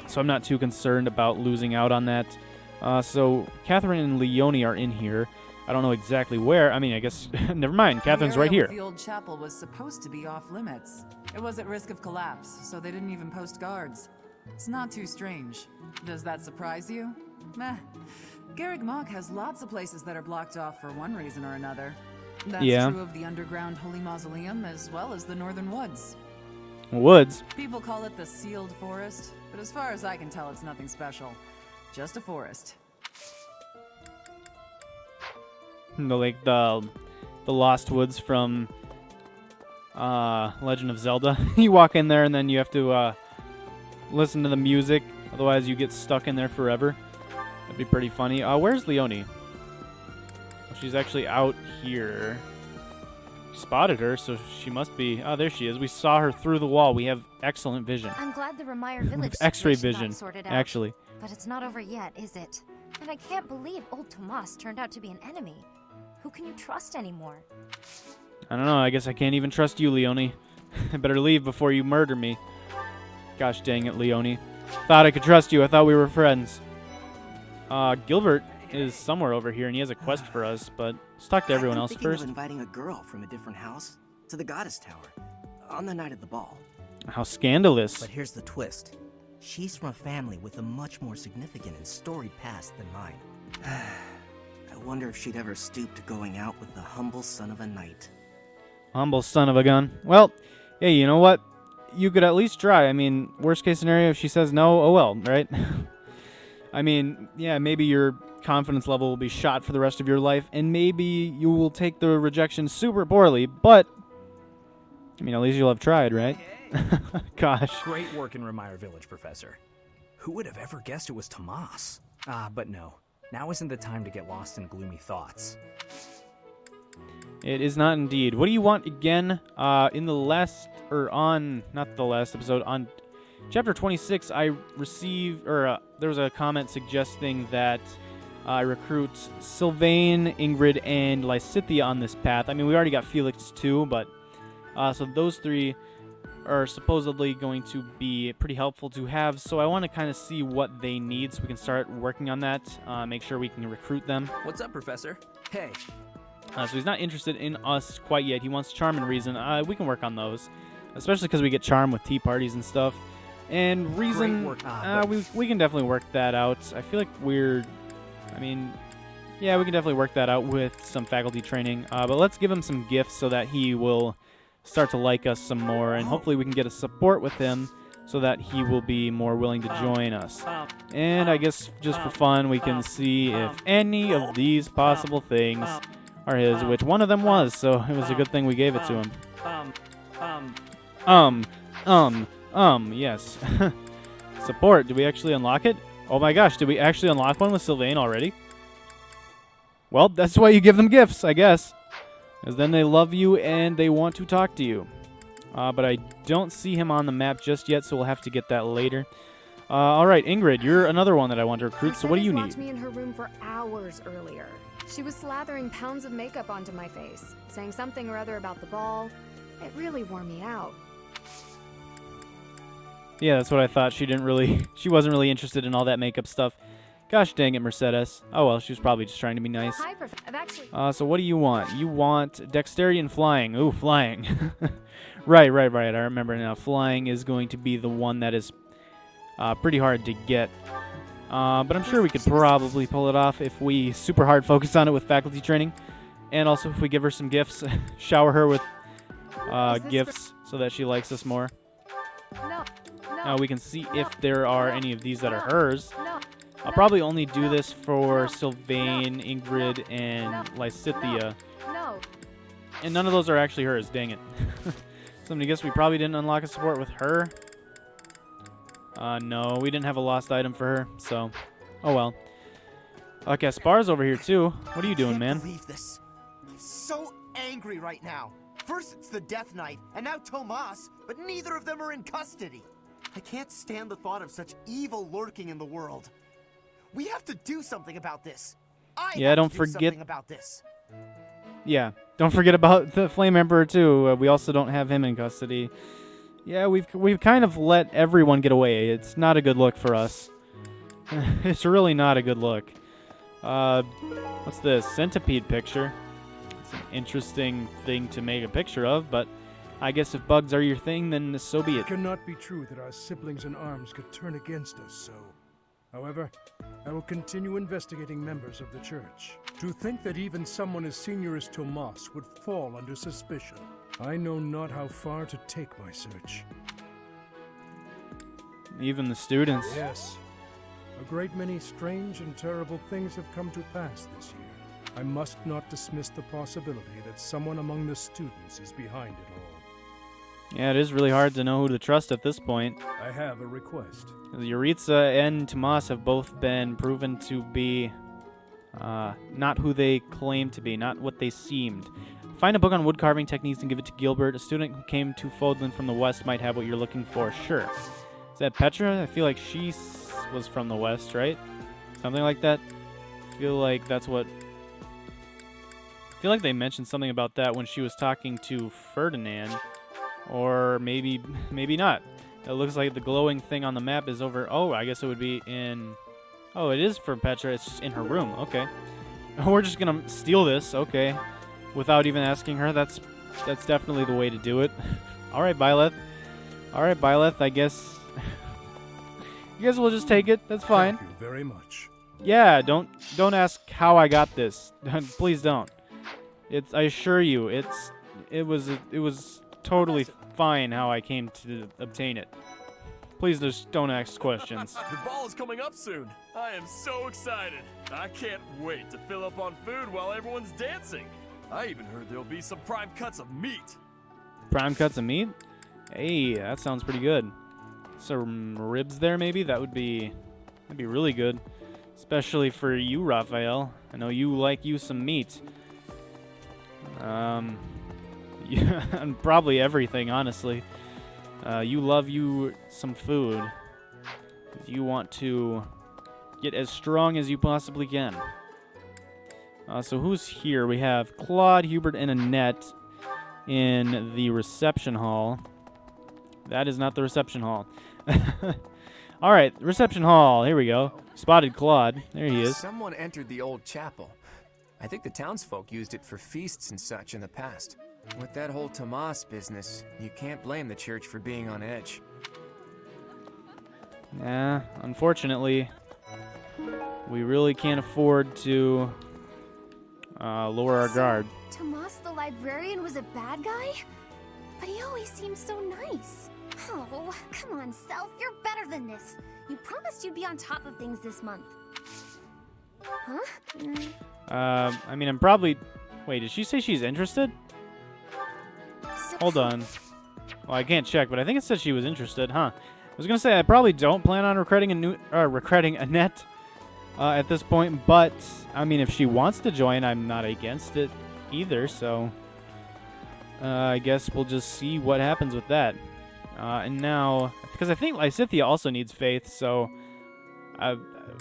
So I'm not too concerned about losing out on that. So Catherine and Leonie are in here. I don't know exactly where. I mean, I guess never mind. Catherine's right here. The old chapel was supposed to be off limits. It was at risk of collapse, so they didn't even post guards. It's not too strange. Does that surprise you? Meh. Garreg Mach has lots of places that are blocked off for one reason or another. That's Yeah. true of the underground Holy Mausoleum as well as the Northern Woods. Woods. People call it the Sealed Forest, but as far as I can tell, it's nothing special. Just a forest. Like the Lost Woods from Legend of Zelda. You walk in there and then you have to listen to the music, otherwise you get stuck in there forever. That'd be pretty funny. Where's Leonie? Well, she's actually out here. Spotted her, so she must be. Oh, there she is. We saw her through the wall. We have excellent vision. I'm glad the Remire Village X-ray situation got vision, sorted out, actually. But it's not over yet, is it? And I can't believe old Tomas turned out to be an enemy. Who can you trust anymore? I don't know. I guess I can't even trust you, Leonie. I better leave before you murder me. Gosh dang it, Leonie. Thought I could trust you. I thought we were friends. Gilbert is somewhere over here, and he has a quest for us, but let's talk to everyone else I'm thinking first. of inviting a girl from a different house to the Goddess Tower on the night of the ball. How scandalous. But here's the twist. She's from a family with a much more significant and storied past than mine. I wonder if she'd ever stoop to going out with the humble son of a knight. Humble son of a gun. Well, hey, you know what? You could at least try. I mean, worst case scenario, if she says no, oh well, right? I mean, yeah, maybe your confidence level will be shot for the rest of your life, and maybe you will take the rejection super poorly, but, I mean, at least you'll have tried, right? Gosh. Great work in Remire Village, Professor. Who would have ever guessed it was Tomas? But no. Now isn't the time to get lost in gloomy thoughts. It is not indeed. What do you want again? In the last, or on, not the last episode, on Chapter 26, I received, or there was a comment suggesting that I recruit Sylvain, Ingrid, and Lysithea on this path. I mean, we already got Felix too, but so those three are supposedly going to be pretty helpful to have. So I want to kind of see what they need so we can start working on that, make sure we can recruit them. What's up, Professor? Hey. So he's not interested in us quite yet. He wants Charm and Reason. We can work on those, especially because we get Charm with tea parties and stuff. And Reason, we can definitely work that out. I feel like yeah, we can definitely work that out with some faculty training. But let's give him some gifts so that he will start to like us some more. And hopefully we can get a support with him so that he will be more willing to join us. And I guess just for fun, we can see if any of these possible things are his, which one of them was. So it was a good thing we gave it to him. Yes. Support. Did we actually unlock it? Oh my gosh, did we actually unlock one with Sylvain already? Well, that's why you give them gifts, I guess. Because then they love you and they want to talk to you. But I don't see him on the map just yet, so we'll have to get that later. Alright, Ingrid, you're another one that I want to recruit, so what do you need? Locked me in her room for hours earlier. She was slathering pounds of makeup onto my face, saying something or other about the ball. It really wore me out. Yeah, that's what I thought. She wasn't really interested in all that makeup stuff. Gosh dang it, Mercedes. Oh well, she was probably just trying to be nice. Hi, I've actually... So what do you want? You want dexterity and flying. Ooh, flying. Right. I remember now. Flying is going to be the one that is pretty hard to get. But I'm sure we could probably pull it off if we super hard focus on it with faculty training. And also if we give her some gifts. Shower her with gifts so that she likes us more. Now we can see if there are any of these that are hers. I'll probably only do this for Sylvain, Ingrid, and Lysithea. And none of those are actually hers, dang it. So I'm gonna guess we probably didn't unlock a support with her. No, we didn't have a lost item for her, so oh well. Okay, Spar's over here too. What are you doing, man? I can't believe this. I'm so angry right now. First it's the Death Knight, and now Tomas, but neither of them are in custody. I can't stand the thought of such evil lurking in the world. We have to do something about this. Don't forget about this. Yeah, don't forget about the Flame Emperor too. We also don't have him in custody. Yeah, we've kind of let everyone get away. It's not a good look for us. It's really not a good look. What's this? Centipede picture. It's an interesting thing to make a picture of, but I guess if bugs are your thing, then so be it. It cannot be true that our siblings in arms could turn against us so However, I will continue investigating members of the church. To think that even someone as senior as Tomas would fall under suspicion. I know not how far to take my search. Even the students. Yes. A great many strange and terrible things have come to pass this year. I must not dismiss the possibility that someone among the students is behind it all. Yeah, it is really hard to know who to trust at this point. I have a request. Yuritsa and Tomas have both been proven to be not who they claim to be, not what they seemed. Find a book on wood carving techniques and give it to Gilbert. A student who came to Fodlan from the west might have what you're looking for. Sure. Is that Petra? I feel like she was from the west, right? Something like that. I feel like that's what... I feel like they mentioned something about that when she was talking to Ferdinand. Or maybe not. It looks like the glowing thing on the map is over... Oh, I guess it would be in... Oh, it is from Petra. It's just in her room. Okay. We're just going to steal this. Okay. Without even asking her. That's definitely the way to do it. All right, Byleth. All right, Byleth. I guess... You guys will just take it. That's fine. Thank you very much. Yeah, don't ask how I got this. Please don't. I assure you, it was totally fine how I came to obtain it. Please just don't ask questions. The ball is coming up soon. I am so excited. I can't wait to fill up on food while everyone's dancing. I even heard there'll be some prime cuts of meat. Prime cuts of meat? Hey, that sounds pretty good. Some ribs there, maybe? That'd be really good. Especially for you, Raphael. I know you like you some meat. Yeah, and probably everything, honestly. You love you some food. You want to get as strong as you possibly can. So who's here? We have Claude, Hubert, and Annette in the reception hall. That is not the reception hall. All right, reception hall. Here we go. Spotted Claude. There he is. Someone entered the old chapel. I think the townsfolk used it for feasts and such in the past. With that whole Tomas business, you can't blame the church for being on edge. Yeah, unfortunately, we really can't afford to lower our guard. Tomas the librarian was a bad guy? But he always seemed so nice. Oh, come on, Self, you're better than this. You promised you'd be on top of things this month. Huh? I mean, I'm probably... Wait, did she say she's interested? Hold on. Well, I can't check, but I think it said she was interested, huh? I was gonna say I probably don't plan on recruiting Annette at this point, but I mean, if she wants to join, I'm not against it either. So I guess we'll just see what happens with that. And now, because I think Lysithea also needs faith, so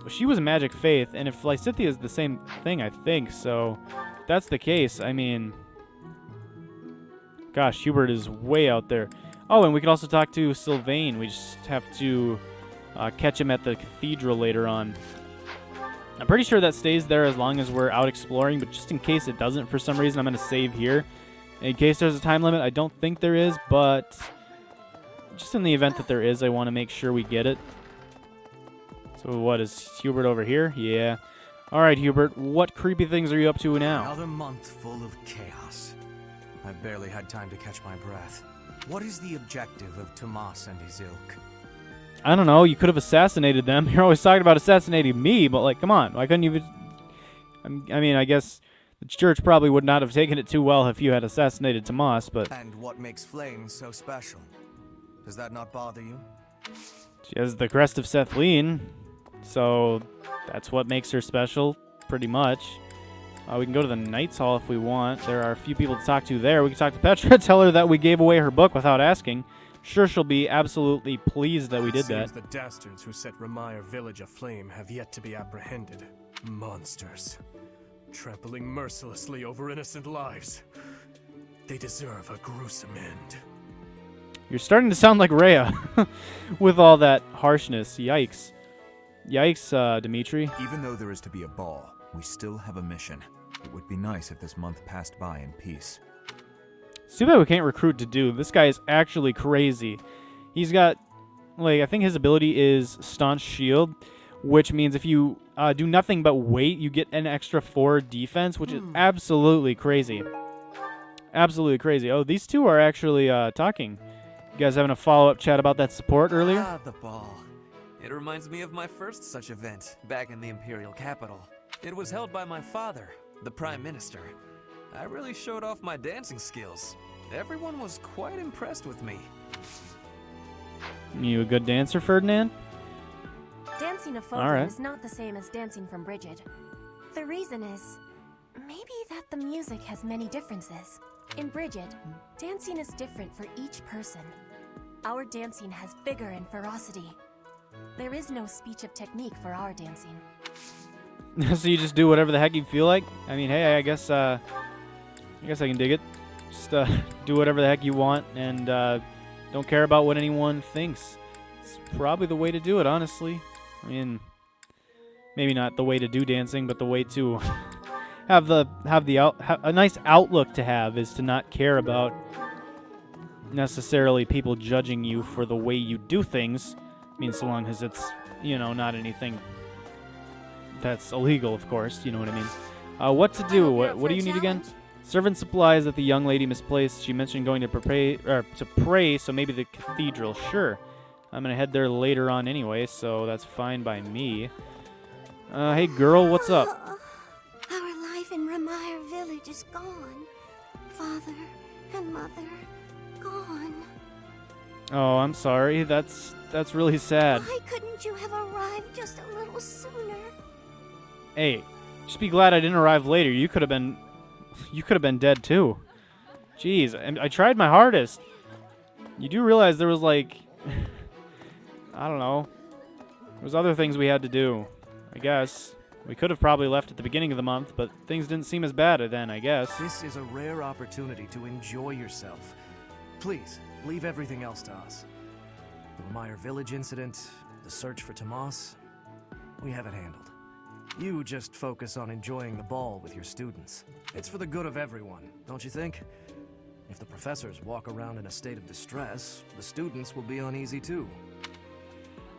she was a magic faith, and if Lysithea is the same thing, I think so. If that's the case, I mean, gosh, Hubert is way out there. Oh, and we could also talk to Sylvain. We just have to catch him at the cathedral later on. I'm pretty sure that stays there as long as we're out exploring, but just in case it doesn't for some reason, I'm going to save here. In case there's a time limit, I don't think there is, but just in the event that there is, I want to make sure we get it. So what, is Hubert over here? Yeah. All right, Hubert, what creepy things are you up to now? Another month full of chaos. I barely had time to catch my breath. What is the objective of Tomas and his ilk? I don't know. You could have assassinated them. You're always talking about assassinating me, but, like, come on. Why couldn't you... I mean, I guess the church probably would not have taken it too well if you had assassinated Tomas, but... And what makes Flame so special? Does that not bother you? She has the crest of Sethleen, so that's what makes her special, pretty much. We can go to the Knights Hall if we want. There are a few people to talk to there. We can talk to Petra, tell her that we gave away her book without asking. Sure, she'll be absolutely pleased that we did that. Seems the dastards who set Ramire village aflame have yet to be apprehended. Monsters. Trampling mercilessly over innocent lives. They deserve a gruesome end. You're starting to sound like Rhea with all that harshness. Yikes. Yikes, Dimitri. Even though there is to be a ball, we still have a mission. It would be nice if this month passed by in peace. It's too bad we can't recruit to do. This guy is actually crazy. He's got, like, I think his ability is Staunch Shield, which means if you do nothing but wait, you get an extra 4 defense, which is absolutely crazy. Absolutely crazy. Oh, these two are actually talking. You guys having a follow-up chat about that support earlier? Ah, the ball. It reminds me of my first such event, back in the Imperial capital. It was held by my father, the Prime Minister. I really showed off my dancing skills. Everyone was quite impressed with me. You a good dancer, Ferdinand? Dancing a All folk right. is not the same as dancing from Bridget. The reason is maybe that the music has many differences. In Bridget, dancing is different for each person. Our dancing has vigor and ferocity. There is no speech of technique for our dancing. So you just do whatever the heck you feel like? I mean, hey, I guess I can dig it. Just do whatever the heck you want and don't care about what anyone thinks. It's probably the way to do it, honestly. I mean, maybe not the way to do dancing, but the way to have a nice outlook to have is to not care about necessarily people judging you for the way you do things. I mean, so long as it's, not anything that's illegal, of course, you know what I mean. What to do? What do you need again? Servant supplies that the young lady misplaced. She mentioned going to pray, so maybe the cathedral. Sure. I'm going to head there later on anyway, so that's fine by me. Hey, girl, what's up? Our life in Ramire Village is gone. Father and mother, gone. Oh, I'm sorry. That's really sad. Why couldn't you have arrived just a little sooner? Hey, just be glad I didn't arrive later. You could have been dead too. Jeez, I tried my hardest. You do realize there was like, I don't know. There was other things we had to do. I guess we could have probably left at the beginning of the month, but things didn't seem as bad then. I guess. This is a rare opportunity to enjoy yourself. Please, leave everything else to us. The Meyer Village incident, the search for Tomas, we have it handled. You just focus on enjoying the ball with your students. It's for the good of everyone, don't you think? If the professors walk around in a state of distress, the students will be uneasy too.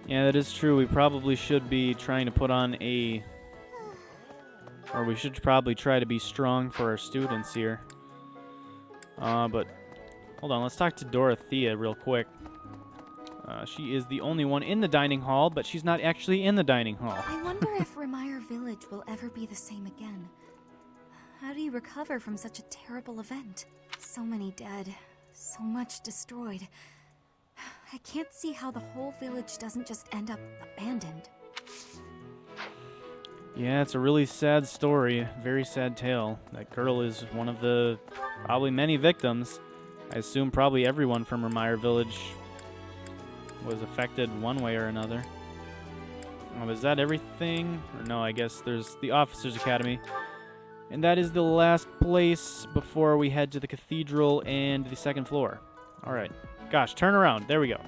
Yeah, that is true. We probably should be trying to put on or we should probably try to be strong for our students here. But hold on, let's talk to Dorothea real quick. She is the only one in the dining hall, but she's not actually in the dining hall. I wonder if Ramire Village will ever be the same again. How do you recover from such a terrible event? So many dead, so much destroyed. I can't see how the whole village doesn't just end up abandoned. Yeah, it's a really sad story, very sad tale. That girl is one of the probably many victims. I assume probably everyone from Ramire Village was affected one way or another. Oh, is that everything? Or no, I guess there's the Officers Academy. And that is the last place before we head to the cathedral and the second floor. Alright. Gosh, turn around. There we go.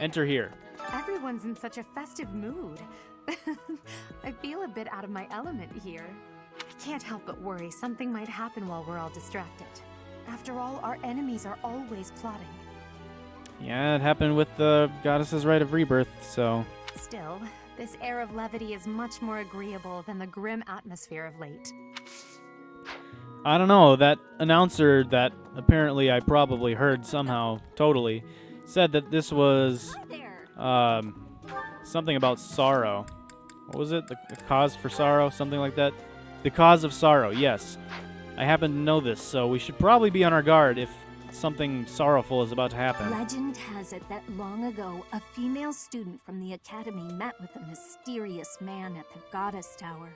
Enter here. Everyone's in such a festive mood. I feel a bit out of my element here. I can't help but worry something might happen while we're all distracted. After all, our enemies are always plotting. Yeah, it happened with the Goddess's Rite of Rebirth, so... Still, this air of levity is much more agreeable than the grim atmosphere of late. I don't know, that announcer that apparently I probably heard somehow, totally, said that this was, something about sorrow. What was it? The cause for sorrow? Something like that? The cause of sorrow, yes. I happen to know this, so we should probably be on our guard if something sorrowful is about to happen. Legend has it that long ago, a female student from the academy met with a mysterious man at the Goddess Tower.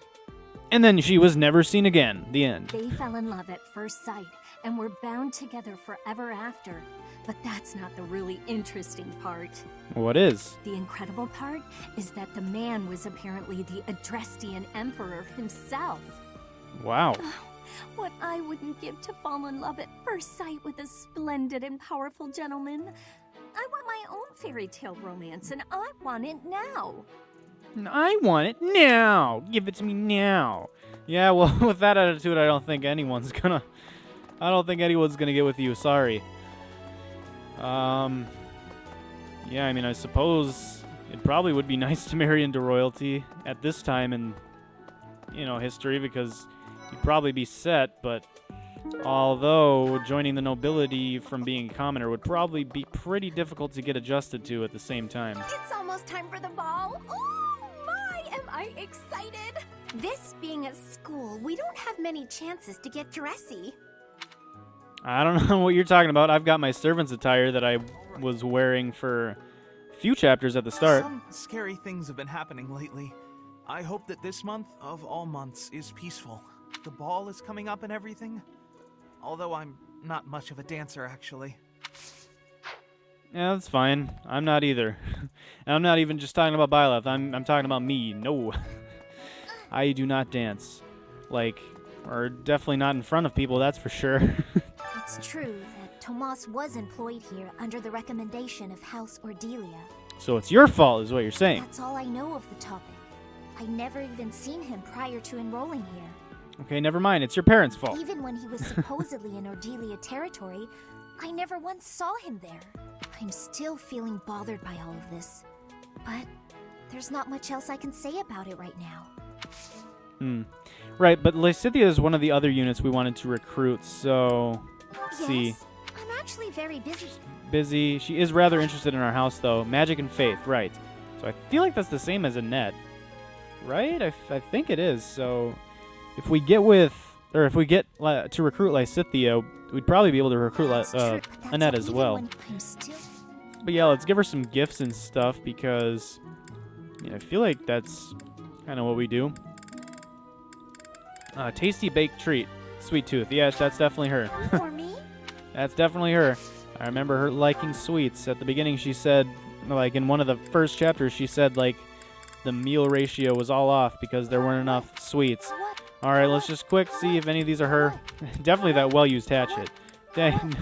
And then she was never seen again. The end. They fell in love at first sight and were bound together forever after. But that's not the really interesting part. What is? The incredible part is that the man was apparently the Adrestian Emperor himself. Wow. What I wouldn't give to fall in love at first sight with a splendid and powerful gentleman. I want my own fairy tale romance, and I want it now. I want it now. Give it to me now. Yeah, well, with that attitude, I don't think anyone's gonna get with you. Sorry. Yeah, I mean, I suppose it probably would be nice to marry into royalty at this time in, history, because you'd probably be set, but although joining the nobility from being a commoner would probably be pretty difficult to get adjusted to at the same time. It's almost time for the ball. Oh my, am I excited! This being a school, we don't have many chances to get dressy. I don't know what you're talking about. I've got my servant's attire that I was wearing for a few chapters at the start. Some scary things have been happening lately. I hope that this month, of all months, is peaceful. The ball is coming up and everything. Although I'm not much of a dancer, actually. Yeah, that's fine. I'm not either. And I'm not even just talking about Byleth. I'm talking about me. No. I do not dance. Or definitely not in front of people, that's for sure. It's true that Tomas was employed here under the recommendation of House Ordelia. So it's your fault, is what you're saying. That's all I know of the topic. I never even seen him prior to enrolling here. Okay, never mind. It's your parents' fault. Even when he was supposedly in Ordelia territory, I never once saw him there. I'm still feeling bothered by all of this. But there's not much else I can say about it right now. Right, but Lysithea is one of the other units we wanted to recruit, so... Let's see. I'm actually very busy. Busy. She is rather interested in our house, though. Magic and faith, right. So I feel like that's the same as Annette. Right? I think it is, so... If we get to recruit Lysithea, we'd probably be able to recruit Annette as well. But yeah, let's give her some gifts and stuff, because I feel like that's kind of what we do. Tasty baked treat. Sweet tooth. Yes, that's definitely her. For me? That's definitely her. I remember her liking sweets. At the beginning, she said, in one of the first chapters, she said, the meal ratio was all off because there weren't enough sweets. Alright, let's just quick see if any of these are her. Definitely that well-used hatchet. Dang.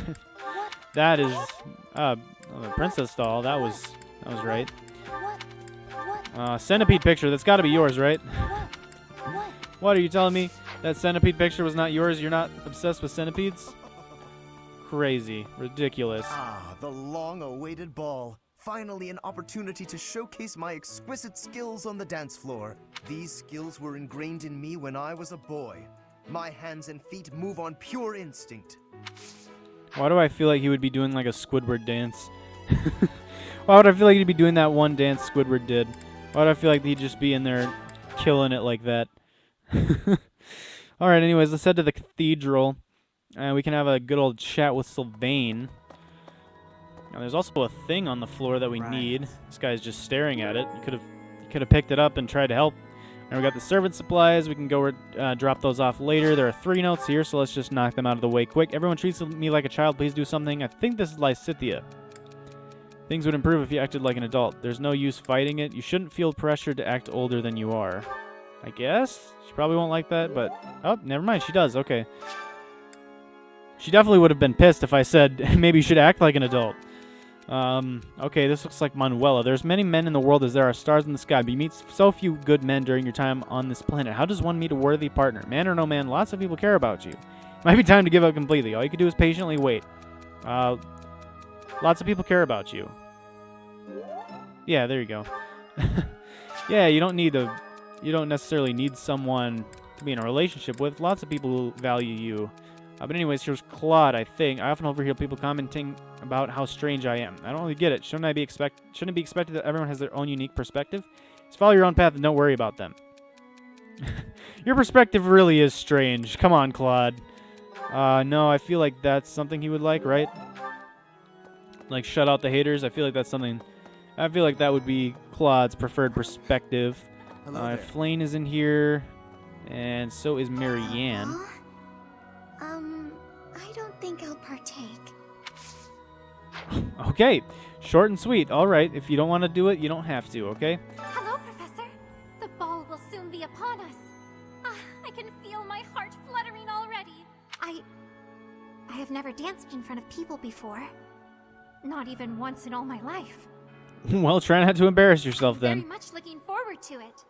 That is the princess doll. That was right. Centipede picture. That's got to be yours, right? What are you telling me? That centipede picture was not yours? You're not obsessed with centipedes? Crazy. Ridiculous. Ah, the long-awaited ball. Finally an opportunity to showcase my exquisite skills on the dance floor. These skills were ingrained in me when I was a boy. My hands and feet move on pure instinct. Why do I feel like he would be doing a Squidward dance? Why would I feel like he'd be doing that one dance Squidward did? Why do I feel like he'd just be in there killing it like that? Alright, anyways, let's head to the cathedral. And we can have a good old chat with Sylvain. Now, there's also a thing on the floor that we need. This guy's just staring at it. You could have picked it up and tried to help. And we got the servant supplies. We can go drop those off later. There are 3 notes here, so let's just knock them out of the way quick. Everyone treats me like a child. Please do something. I think this is Lysithea. Things would improve if you acted like an adult. There's no use fighting it. You shouldn't feel pressured to act older than you are. I guess? She probably won't like that, but... Oh, never mind. She does. Okay. She definitely would have been pissed if I said, maybe you should act like an adult. Okay, this looks like Manuela. There's many men in the world as there are stars in the sky, but you meet so few good men during your time on this planet. How does one meet a worthy partner? Man or no man, lots of people care about you. Might be time to give up completely. All you can do is patiently wait. Lots of people care about you. Yeah, there you go. Yeah, you don't necessarily need someone to be in a relationship with. Lots of people value you. But anyways, here's Claude, I think. I often overhear people commenting about how strange I am. I don't really get it. Shouldn't it be expected that everyone has their own unique perspective? Just follow your own path and don't worry about them. Your perspective really is strange. Come on, Claude. No, I feel like that's something he would like, right? Shut out the haters. I feel like that would be Claude's preferred perspective. Flane is in here, and so is Marianne. I don't think I'll partake. Okay, short and sweet. All right, if you don't want to do it, you don't have to, okay? Hello, Professor. The ball will soon be upon us. I can feel my heart fluttering already. I have never danced in front of people before. Not even once in all my life. Well, try not to embarrass yourself then. Very much looking forward to it.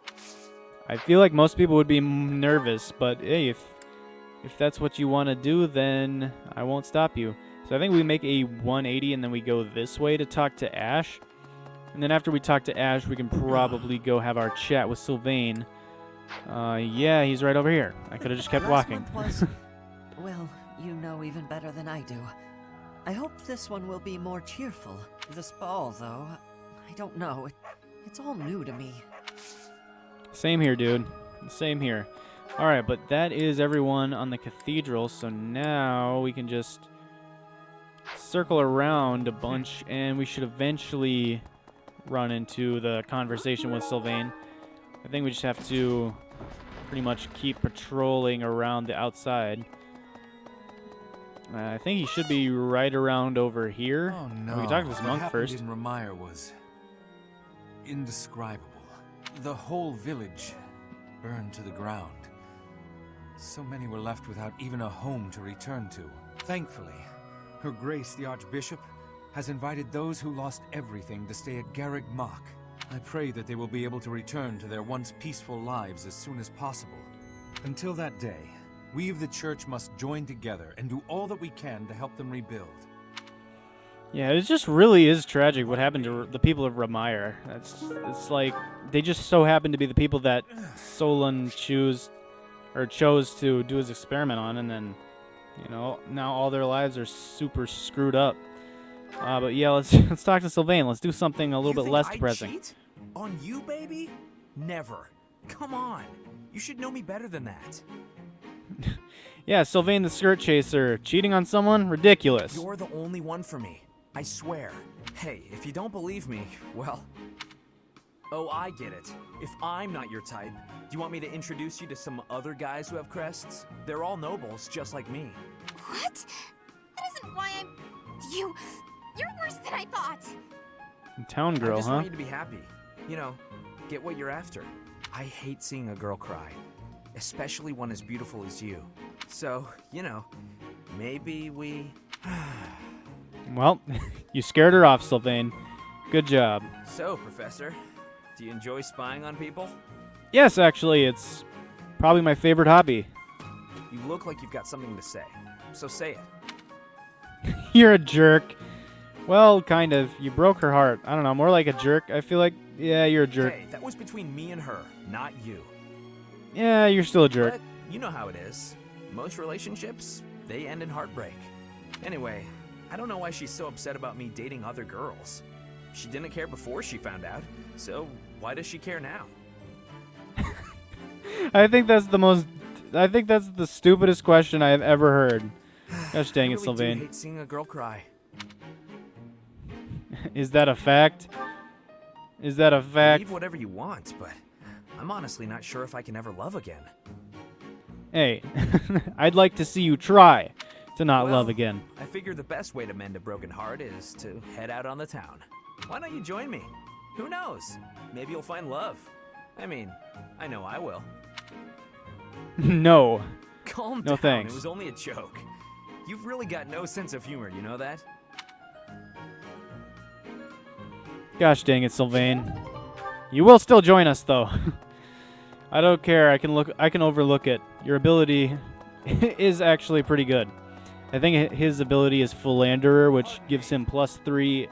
I feel like most people would be nervous, but hey, if that's what you want to do, then I won't stop you. So I think we make a 180 and then we go this way to talk to Ash. And then after we talk to Ash, we can probably go have our chat with Sylvain. Yeah, he's right over here. I could have just kept Last walking. month was, well, you know even better than I do. I hope this one will be more cheerful. This ball, though, I don't know. It's all new to me. Same here, dude. Same here. Alright, but that is everyone on the cathedral, so now we can just circle around a bunch, and we should eventually run into the conversation with Sylvain. I think we just have to pretty much keep patrolling around the outside. I think he should be right around over here. Oh no. We can talk to this what monk happened first. in Ramire was indescribable. The whole village burned to the ground. So many were left without even a home to return to. Thankfully, Her Grace the Archbishop has invited those who lost everything to stay at Garreg Mach. I pray that they will be able to return to their once peaceful lives as soon as possible. Until that day, we of the Church must join together and do all that we can to help them rebuild. Yeah, it just really is tragic what happened to the people of Ramire. It's like they just so happen to be the people that Solon chose to do his experiment on, and then, you know, now all their lives are super screwed up. But yeah, let's talk to Sylvain. Let's do something a little bit less depressing. Cheat? On you, baby? Never. Come on. You should know me better than that. Yeah, Sylvain the skirt chaser cheating on someone? Ridiculous. You're the only one for me. I swear. Hey, if you don't believe me, well... Oh, I get it. If I'm not your type, do you want me to introduce you to some other guys who have crests? They're all nobles, just like me. What? That isn't why I'm... You're worse than I thought. Town girl, I just huh? want you to be happy. You know, get what you're after. I hate seeing a girl cry, especially one as beautiful as you. So, you know, maybe we... Well, you scared her off, Sylvain. Good job. So, Professor, do you enjoy spying on people? Yes, actually, it's probably my favorite hobby. You look like you've got something to say, so say it. You're a jerk. Well, kind of. You broke her heart. I don't know, more like a jerk. I feel like, yeah, you're a jerk. Hey, that was between me and her, not you. Yeah, you're still a jerk. But you know how it is. Most relationships, they end in heartbreak. Anyway, I don't know why she's so upset about me dating other girls. She didn't care before she found out, so why does she care now? I think that's the stupidest question I have ever heard. Gosh dang it, I really Sylvain. do hate seeing a girl cry. Is that a fact? Is that a fact? Believe whatever you want, but I'm honestly not sure if I can ever love again. Hey, I'd like to see you try to not Well, love again. I figure the best way to mend a broken heart is to head out on the town. Why don't you join me? Who knows? Maybe you'll find love. I mean, I know I will. No. Calm No down. thanks. It was only a joke. You've really got no sense of humor, you know that? Gosh dang it, Sylvain. You will still join us, though. I don't care. I can overlook it. Your ability is actually pretty good. I think his ability is Philanderer, which gives him +3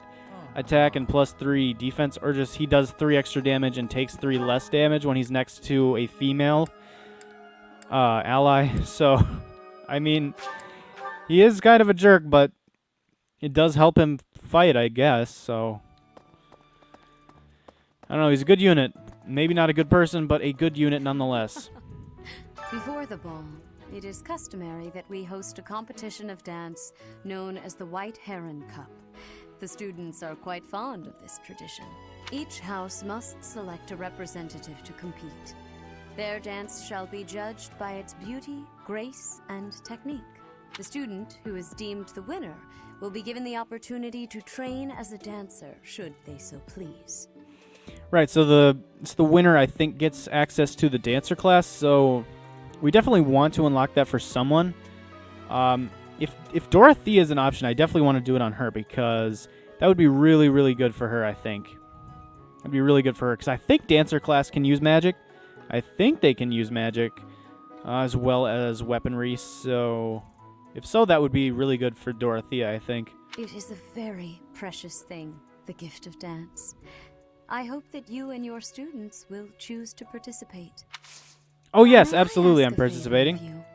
attack and +3 defense, or just he does 3 extra damage and takes 3 less damage when he's next to a female ally. So, I mean, he is kind of a jerk, but it does help him fight, I guess. So, I don't know. He's a good unit. Maybe not a good person, but a good unit nonetheless. Before the ball, it is customary that we host a competition of dance known as the White Heron Cup. The students are quite fond of this tradition. Each house must select a representative to compete. Their dance shall be judged by its beauty, grace, and technique. The student who is deemed the winner will be given the opportunity to train as a dancer, should they so please. Right, so the winner, I think, gets access to the dancer class, so we definitely want to unlock that for someone. If Dorothea is an option, I definitely want to do it on her, because that would be really, really good for her, I think. It'd be really good for her, because I think dancer class can use magic. I think they can use magic, as well as weaponry, so if so, that would be really good for Dorothea, I think. It is a very precious thing, the gift of dance. I hope that you and your students will choose to participate. Oh yes, May I absolutely, ask I'm a favor of participating. you?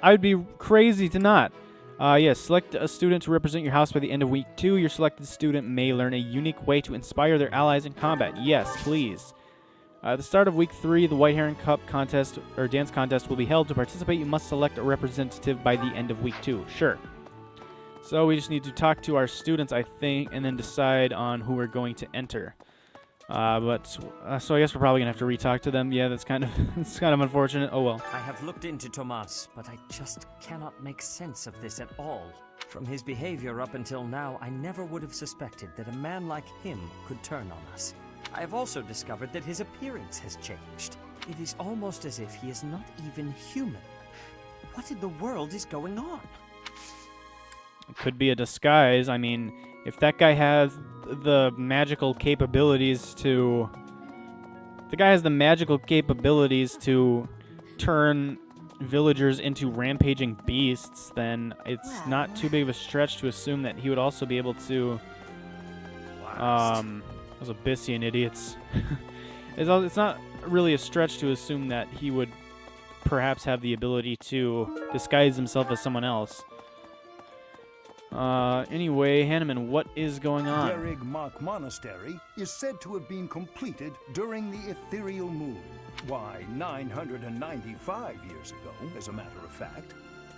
I'd be crazy to not. Yes, select a student to represent your house by the end of week 2. Your selected student may learn a unique way to inspire their allies in combat. Yes, please. At the start of week 3, the White Heron Cup contest or dance contest will be held. To participate, you must select a representative by the end of week 2. Sure. So we just need to talk to our students, I think, and then decide on who we're going to enter. So I guess we're probably gonna have to re-talk to them. Yeah, that's kind of it's kind of unfortunate. Oh well. I have looked into Tomas, but I just cannot make sense of this at all. From his behavior up until now, I never would have suspected that a man like him could turn on us. I have also discovered that his appearance has changed. It is almost as if he is not even human. What in the world is going on? It could be a disguise. I mean, if that guy has the magical capabilities to... The guy has the magical capabilities to turn villagers into rampaging beasts, then it's not too big of a stretch to assume that he would also be able to... Those Abyssian idiots. It's not really a stretch to assume that he would perhaps have the ability to disguise himself as someone else. Anyway, Hanneman, what is going on? Garrigmach Monastery is said to have been completed during the ethereal moon. Why, 995 years ago, as a matter of fact.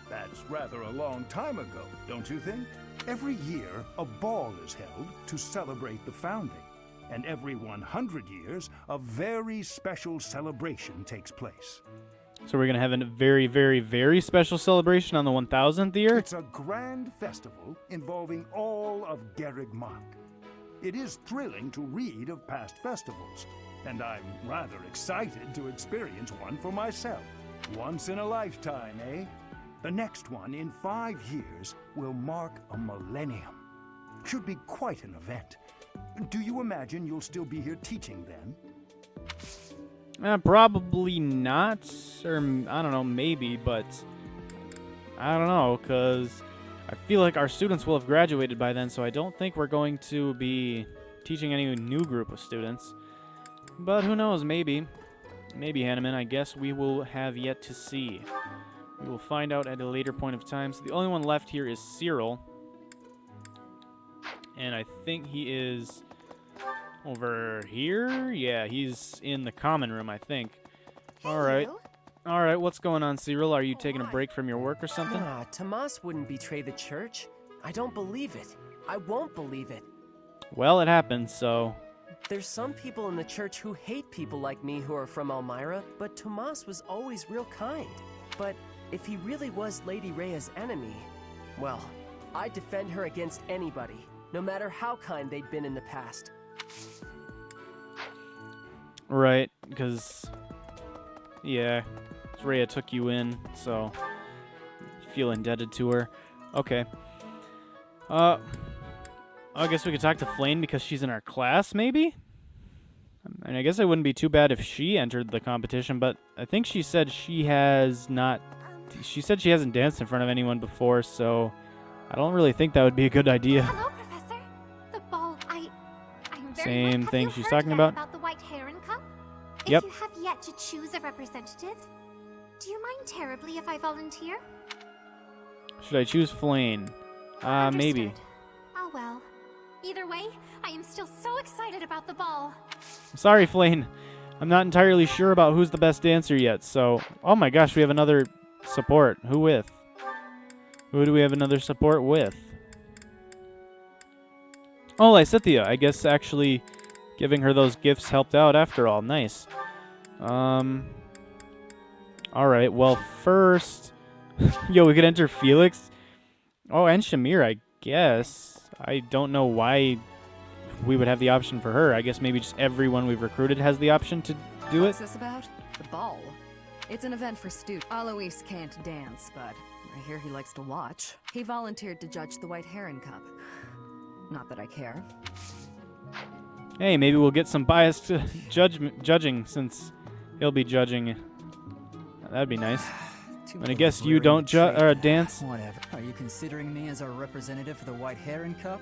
That's rather a long time ago, don't you think? Every year, a ball is held to celebrate the founding. And every 100 years, a very special celebration takes place. So we're going to have a very, very, very special celebration on the 1000th year? It's a grand festival involving all of Garrigmach. It is thrilling to read of past festivals, and I'm rather excited to experience one for myself. Once in a lifetime, eh? The next one in 5 years will mark a millennium. Should be quite an event. Do you imagine you'll still be here teaching then? Probably not, or I don't know, maybe, but I don't know, because I feel like our students will have graduated by then, so I don't think we're going to be teaching any new group of students. But who knows, maybe. Maybe, Hanneman, I guess we will have yet to see. We will find out at a later point of time. So the only one left here is Cyril. And I think he is over here? Yeah, he's in the common room, I think. Alright. Alright, what's going on, Cyril? Are you taking a break from your work or something? Tomas wouldn't betray the church. I don't believe it. I won't believe it. Well, it happened, so... There's some people in the church who hate people like me who are from Elmira, but Tomas was always real kind. But if he really was Lady Rhea's enemy, well, I'd defend her against anybody, no matter how kind they'd been in the past. Right, because... Yeah, Rhea took you in, so... You feel indebted to her. Okay. I guess we could talk to Flame because she's in our class, maybe? And I guess it wouldn't be too bad if she entered the competition, but I think she said she has not... She said she hasn't danced in front of anyone before, so I don't really think that would be a good idea. Hello, Professor. The ball, I'm very Same thing she's talking about about. the White Heron Cup? Yep. If you have yet to choose a representative, do you mind terribly if I volunteer? Should I choose Flame? Maybe. Oh well. Either way, I am still so excited about the ball. I'm sorry, Flame. I'm not entirely sure about who's the best dancer yet, so... Oh my gosh, we have another support. Who with? Who do we have another support with? Oh, Lysithia. I guess actually giving her those gifts helped out after all. Nice. Alright, well, first... Yo, we could enter Felix. Oh, and Shamir, I guess. I don't know why we would have the option for her. I guess maybe just everyone we've recruited has the option to do it. What's this about? The ball. It's an event for students. Alois can't dance, but I hear he likes to watch. He volunteered to judge the White Heron Cup. Not that I care. Hey, maybe we'll get some biased judging since he'll be judging. That'd be nice. And I guess you don't dance. Whatever. Are you considering me as our representative for the White Heron Cup?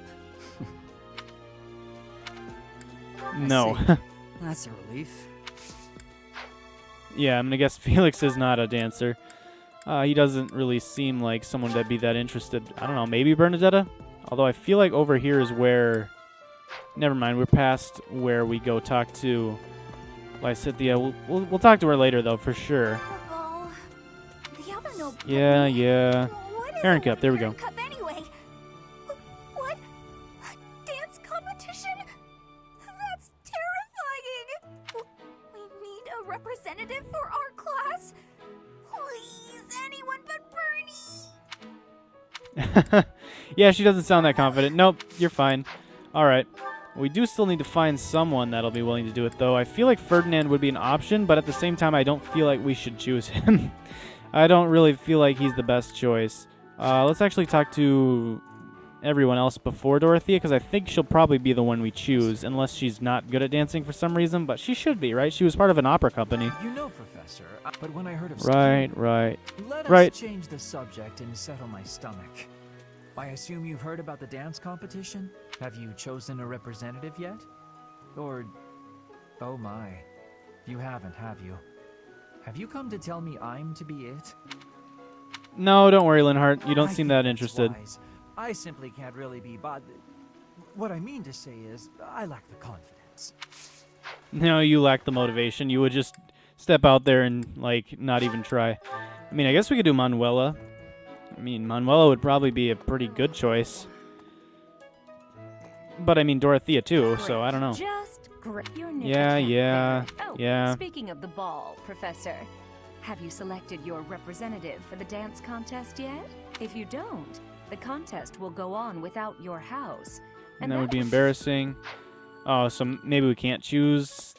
No. I see. That's a relief. Yeah, I'm gonna guess Felix is not a dancer. He doesn't really seem like someone that'd be that interested. I don't know, maybe Bernadetta? Although I feel like over here is where... Never mind, we're past where we go talk to Lysithea. We'll talk to her later, though, for sure. Yeah. Heron Cup, there we go. Cup anyway. What? A dance competition? That's terrifying. We need a representative for our class. Please, anyone but Bernie. Yeah, she doesn't sound that confident. Nope, you're fine. All right. We do still need to find someone that'll be willing to do it, though. I feel like Ferdinand would be an option, but at the same time, I don't feel like we should choose him. I don't really feel like he's the best choice. Let's actually talk to everyone else before Dorothea, because I think she'll probably be the one we choose, unless she's not good at dancing for some reason, but she should be, right? She was part of an opera company. You know, Professor, but when I heard of Right. let us change the subject and settle my stomach. I assume you've heard about the dance competition? Have you chosen a representative yet? Or... oh my. You haven't, have you? Have you come to tell me I'm to be it? No, don't worry, Linhart. You don't seem that interested. Wise. I simply can't really be bothered. What I mean to say is, I lack the confidence. No, you lack the motivation. You would just step out there and, like, not even try. I mean, I guess we could do Manuela. I mean, Manuela would probably be a pretty good choice. But, I mean, Dorothea, too, so I don't know. Just great. Yeah. Speaking of the ball, Professor, have you selected your representative for the dance contest yet? If you don't, the contest will go on without your house. And that would be embarrassing. Oh, so maybe we can't choose...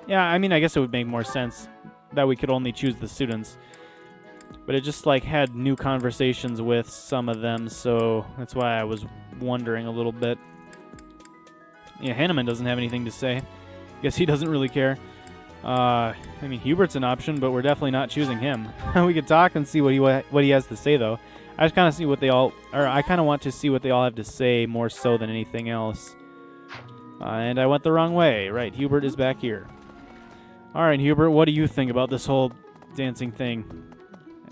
Yeah, I mean, I guess it would make more sense that we could only choose the students. But it just, like, had new conversations with some of them, so that's why I was wondering a little bit. Yeah, Hanneman doesn't have anything to say. Guess he doesn't really care. I mean, Hubert's an option, but we're definitely not choosing him. We could talk and see what he has to say, though. I just kind of see what they all... Or I kind of want to see what they all have to say more so than anything else. And I went the wrong way. Right, Hubert is back here. All right, Hubert, what do you think about this whole dancing thing?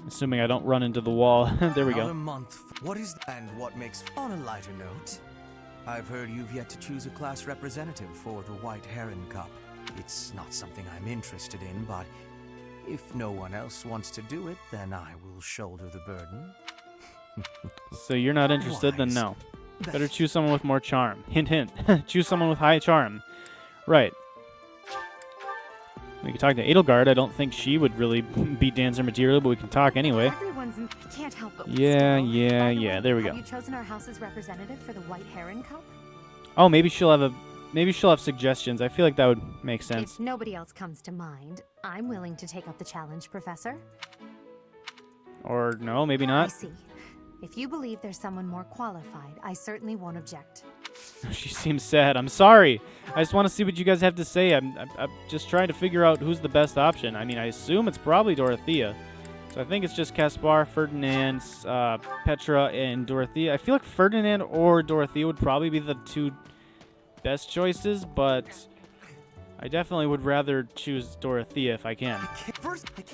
Assuming I don't run into the wall. There we go. Another month. What is and what makes... On a lighter note, I've heard you've yet to choose a class representative for the White Heron Cup. It's not something I'm interested in, but if no one else wants to do it, then I will shoulder the burden. So you're not interested, then no. Better choose someone with more charm. Hint, hint. Choose someone with high charm. Right. We can talk to Edelgard. I don't think she would really be dancer material, but we can talk anyway. I can't help but Yeah. There we go. Have you chosen our house's representative for the White Heron Cup? Oh, maybe she'll have suggestions. I feel like that would make sense. If nobody else comes to mind, I'm willing to take up the challenge, Professor. Or no, maybe I not. see. If you believe there's someone more qualified, I certainly won't object. She seems sad. I'm sorry. I just want to see what you guys have to say. I'm just trying to figure out who's the best option. I mean, I assume it's probably Dorothea. So I think it's just Caspar, Ferdinand, Petra, and Dorothea. I feel like Ferdinand or Dorothea would probably be the two best choices, but I definitely would rather choose Dorothea if I can.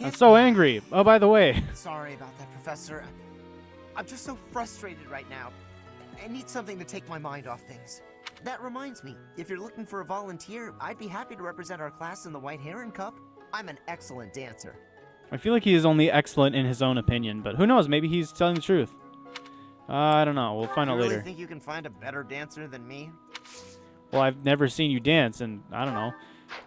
I'm so angry. Oh, by the way. Sorry about that, Professor. I'm just so frustrated right now. I need something to take my mind off things. That reminds me, if you're looking for a volunteer, I'd be happy to represent our class in the White Heron Cup. I'm an excellent dancer. I feel like he is only excellent in his own opinion, but who knows? Maybe he's telling the truth. I don't know. We'll find out later. You really think you can find a better dancer than me? Well, I've never seen you dance, and I don't know.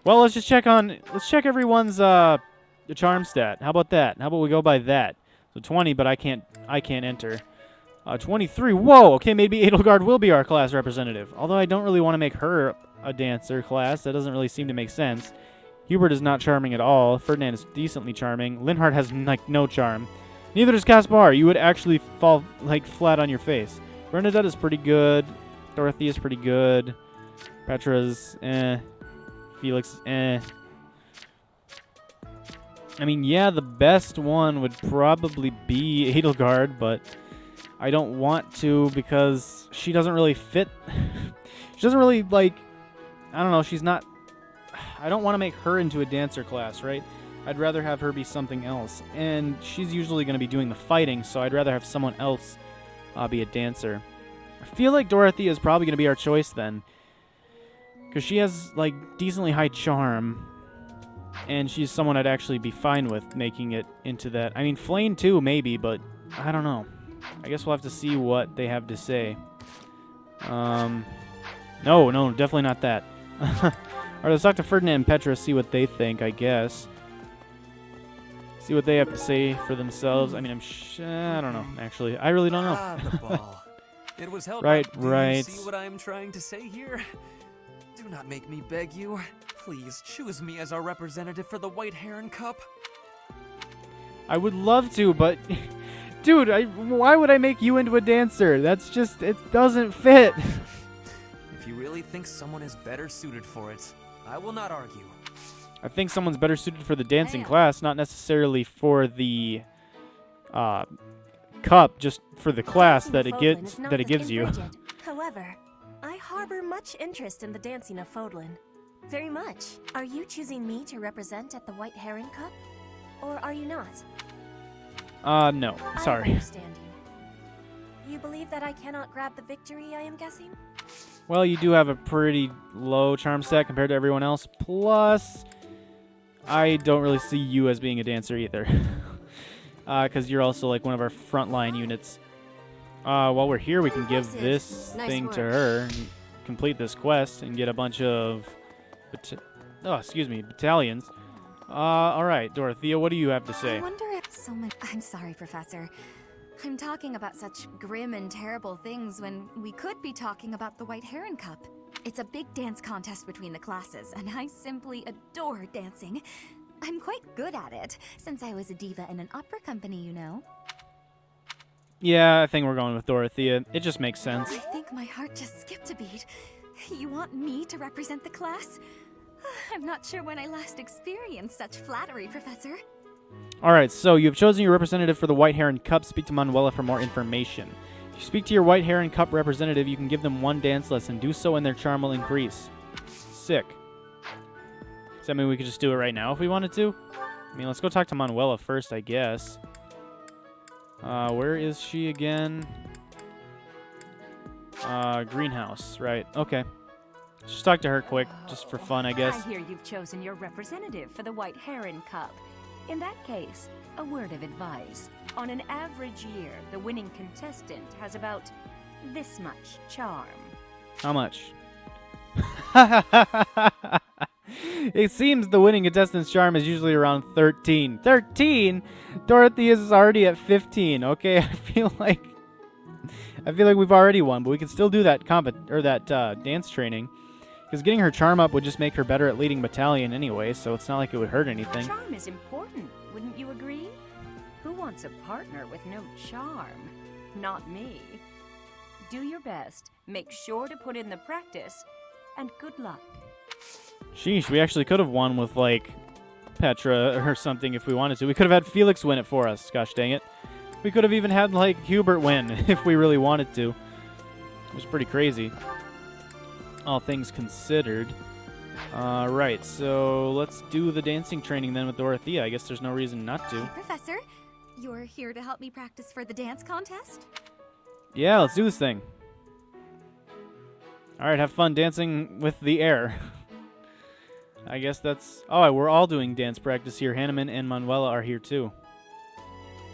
Well, let's check everyone's charm stat. How about that? How about we go by that? So 20, but I can't enter. 23. Whoa. Okay, maybe Edelgard will be our class representative. Although I don't really want to make her a dancer class. That doesn't really seem to make sense. Hubert is not charming at all. Ferdinand is decently charming. Linhart has like no charm. Neither does Caspar. You would actually fall like flat on your face. Bernadette is pretty good. Dorothy is pretty good. Petra's Felix I mean, yeah, the best one would probably be Edelgard, but I don't want to because she doesn't really fit. She doesn't really, like, I don't know, she's not... I don't want to make her into a dancer class, right? I'd rather have her be something else. And she's usually going to be doing the fighting, so I'd rather have someone else be a dancer. I feel like Dorothea is probably going to be our choice then. Because she has, like, decently high charm. And she's someone I'd actually be fine with making it into that. I mean, Flame too, maybe, but I don't know. I guess we'll have to see what they have to say. No, definitely not that. Alright, let's talk to Ferdinand and Petra, see what they think, I guess. See what they have to say for themselves. I mean, I don't know, actually. I really don't know. The ball. It was held Right, by... right. Do you see what I am trying to say here? Do not make me beg you. Please choose me as our representative for the White Heron Cup. I would love to, but... Dude, why would I make you into a dancer? That's just... It doesn't fit. If you really think someone is better suited for it, I will not argue. I think someone's better suited for the dancing class, not necessarily for the cup, just for the class that it gives you. However, I harbor much interest in the dancing of Fodlan. Very much. Are you choosing me to represent at the White Heron Cup? Or are you not? No. Sorry. Understanding. You believe that I cannot grab the victory, I am guessing? Well, you do have a pretty low charm stat compared to everyone else. Plus, I don't really see you as being a dancer either. Because you're also like one of our frontline units. While we're here, we can give this thing to her and complete this quest and get a bunch of... battalions. Alright, Dorothea, what do you have to say? I wonder if so much... I'm sorry, Professor. I'm talking about such grim and terrible things when we could be talking about the White Heron Cup. It's a big dance contest between the classes, and I simply adore dancing. I'm quite good at it, since I was a diva in an opera company, you know. Yeah, I think we're going with Dorothea. It just makes sense. I think my heart just skipped a beat. You want me to represent the class? I'm not sure when I last experienced such flattery, Professor. Alright, so you've chosen your representative for the White Heron Cup. Speak to Manuela for more information. If you speak to your White Heron Cup representative, you can give them one dance lesson. Do so and their charm will increase. Sick. Does that mean we could just do it right now if we wanted to? I mean, let's go talk to Manuela first, I guess. Where is she again? Greenhouse, right. Okay. Let's just talk to her quick, just for fun, I guess. I hear you've chosen your representative for the White Heron Cup. In that case, a word of advice. On an average year, the winning contestant has about this much charm. How much? It seems the winning contestant's charm is usually around 13. 13? Dorothy is already at 15. Okay, I feel like we've already won, but we can still do that dance training. Because getting her charm up would just make her better at leading battalion anyway, so it's not like it would hurt anything. Charm is important, wouldn't you agree? Who wants a partner with no charm? Not me. Do your best, make sure to put in the practice, and good luck. Sheesh, we actually could have won with, like, Petra or something if we wanted to. We could have had Felix win it for us, gosh dang it. We could have even had, like, Hubert win if we really wanted to. It was pretty crazy. All things considered. Right, so let's do the dancing training then with Dorothea. I guess there's no reason not to. Hey, Professor, you're here to help me practice for the dance contest? Yeah, let's do this thing. Alright, have fun dancing with the air. I guess that's... Oh, we're all doing dance practice here. Hanneman and Manuela are here too.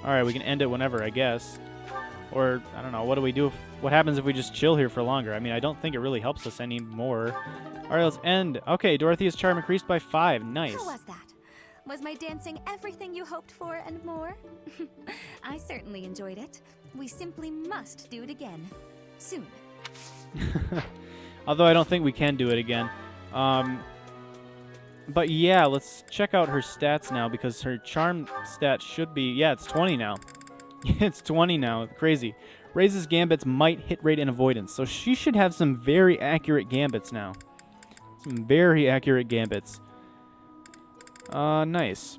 Alright, we can end it whenever, I guess. Or, I don't know, what do we do? What happens if we just chill here for longer? I mean, I don't think it really helps us anymore. Alright, let's end. Okay, Dorothea's charm increased by 5. Nice. How was that? Was my dancing everything you hoped for and more? I certainly enjoyed it. We simply must do it again. Soon. Although I don't think we can do it again. But yeah, let's check out her stats now because her charm stat should be... Yeah, it's 20 now. It's 20 now. Crazy. Raises gambits, might, hit rate, and avoidance. So she should have some very accurate gambits now. Some very accurate gambits. Nice.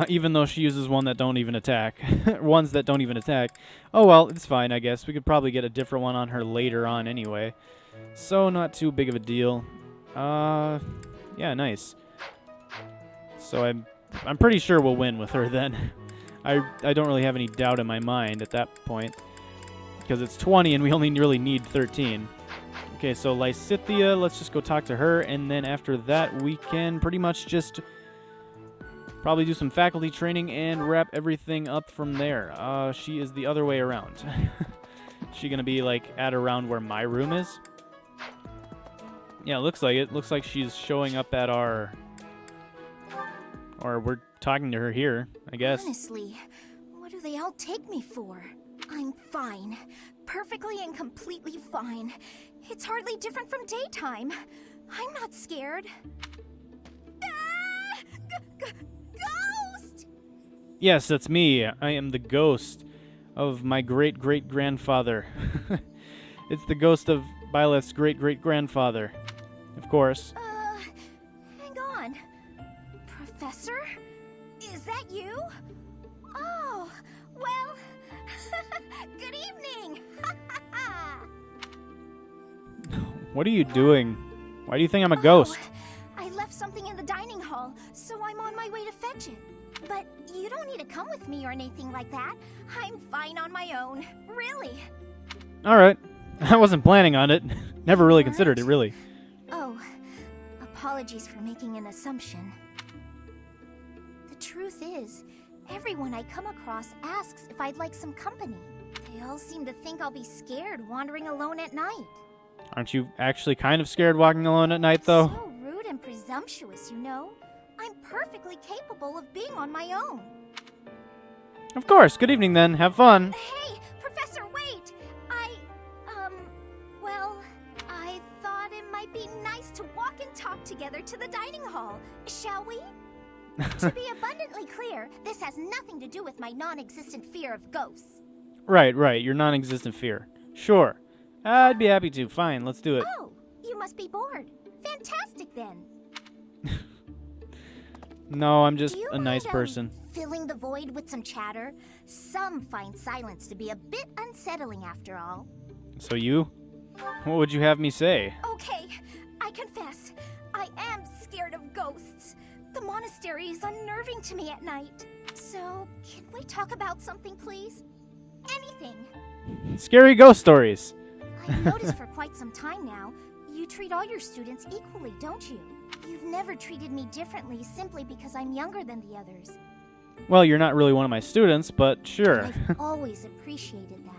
Even though she uses one that don't even attack. Ones that don't even attack. Oh well, it's fine, I guess. We could probably get a different one on her later on anyway. So, not too big of a deal. Yeah, nice. So I'm pretty sure we'll win with her then. I don't really have any doubt in my mind at that point. Because it's 20 and we only really need 13. Okay, so Lysithea, let's just go talk to her. And then after that, we can pretty much just probably do some faculty training and wrap everything up from there. She is the other way around. She gonna be like at around where my room is? Yeah, it looks like it. Looks like she's showing up at our... Or we're talking to her here, I guess. Honestly, what do they all take me for? I'm fine. Perfectly and completely fine. It's hardly different from daytime. I'm not scared. Ah! Ghost! Yes, that's me. I am the ghost of my great-great-grandfather. It's the ghost of Byleth's great-great-grandfather. Of course. Hang on. Professor? Is that you? Oh, well, good evening. What are you doing? Why do you think I'm a ghost? I left something in the dining hall, so I'm on my way to fetch it. But you don't need to come with me or anything like that. I'm fine on my own. Really. Alright. I wasn't planning on it. Never really considered it, really. Oh, apologies for making an assumption. The truth is, everyone I come across asks if I'd like some company. They all seem to think I'll be scared wandering alone at night. Aren't you actually kind of scared walking alone at night, though? So rude and presumptuous, you know? I'm perfectly capable of being on my own. Of course. Good evening, then. Have fun. Hey, Professor, wait! Well, I thought it might be nice to walk and talk together to the dining hall. Shall we? To be abundantly clear, this has nothing to do with my non-existent fear of ghosts. Right. Your non-existent fear. Sure. I'd be happy to. Fine, let's do it. Oh, you must be bored. Fantastic, then. No, I'm just a nice person. Filling the void with some chatter? Some find silence to be a bit unsettling after all. So you? What would you have me say? Okay, I confess. I am scared of ghosts. The monastery is unnerving to me at night. So, can we talk about something, please? Anything. Scary ghost stories. I've noticed for quite some time now, you treat all your students equally, don't you? You've never treated me differently simply because I'm younger than the others. Well, you're not really one of my students, but sure. I've always appreciated that.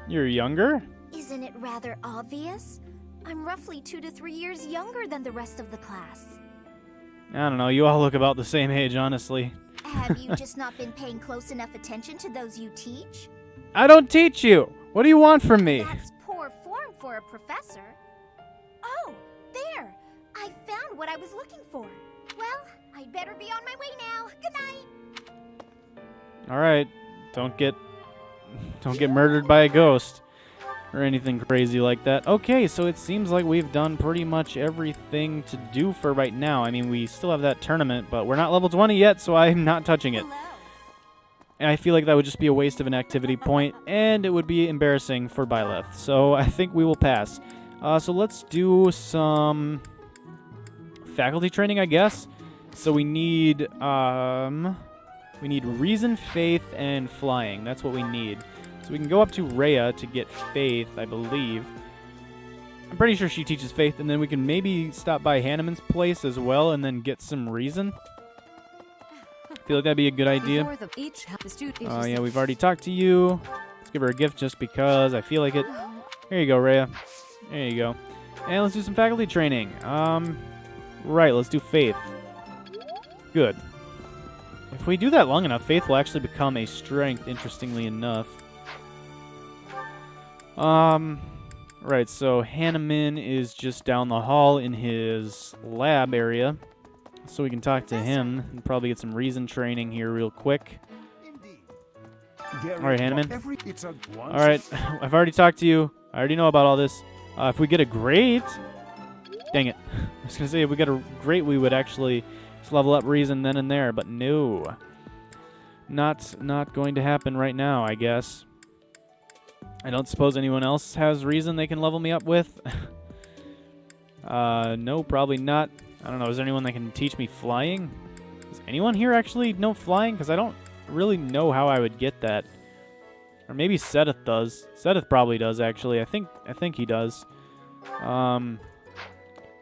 You're younger? Isn't it rather obvious? I'm roughly 2 to 3 years younger than the rest of the class. I don't know, you all look about the same age, honestly. Have you just not been paying close enough attention to those you teach? I don't teach you! What do you want from me? That's poor form for a professor. Oh, there! I found what I was looking for. Well, I'd better be on my way now. Good night! Alright, don't get murdered by a ghost. Or anything crazy like that. Okay, so it seems like we've done pretty much everything to do for right now. I mean, we still have that tournament, but we're not level 20 yet, so I'm not touching it. And I feel like that would just be a waste of an activity point, and it would be embarrassing for Byleth. So I think we will pass. So let's do some faculty training, I guess. So we need reason, faith, and flying. That's what we need. So we can go up to Rhea to get faith, I believe. I'm pretty sure she teaches faith, and then we can maybe stop by Hanneman's place as well and then get some reason. I feel like that'd be a good idea. Oh, yeah, we've already talked to you. Let's give her a gift just because I feel like it. Here you go, Rhea. There you go. And let's do some faculty training. Right, let's do faith. Good. If we do that long enough, faith will actually become a strength, interestingly enough. Right, so Hanneman is just down the hall in his lab area. So we can talk to him and probably get some reason training here real quick. Alright, Hanneman. Alright, I've already talked to you. I already know about all this. If we get a great... Dang it. I was going to say, if we get a great, we would actually Just level up Reason then and there, but no. Not going to happen right now, I guess. I don't suppose anyone else has Reason they can level me up with. No, probably not. I don't know, is there anyone that can teach me flying? Does anyone here actually know flying? Because I don't really know how I would get that. Or maybe Sedith does. Sedith probably does, actually. I think he does.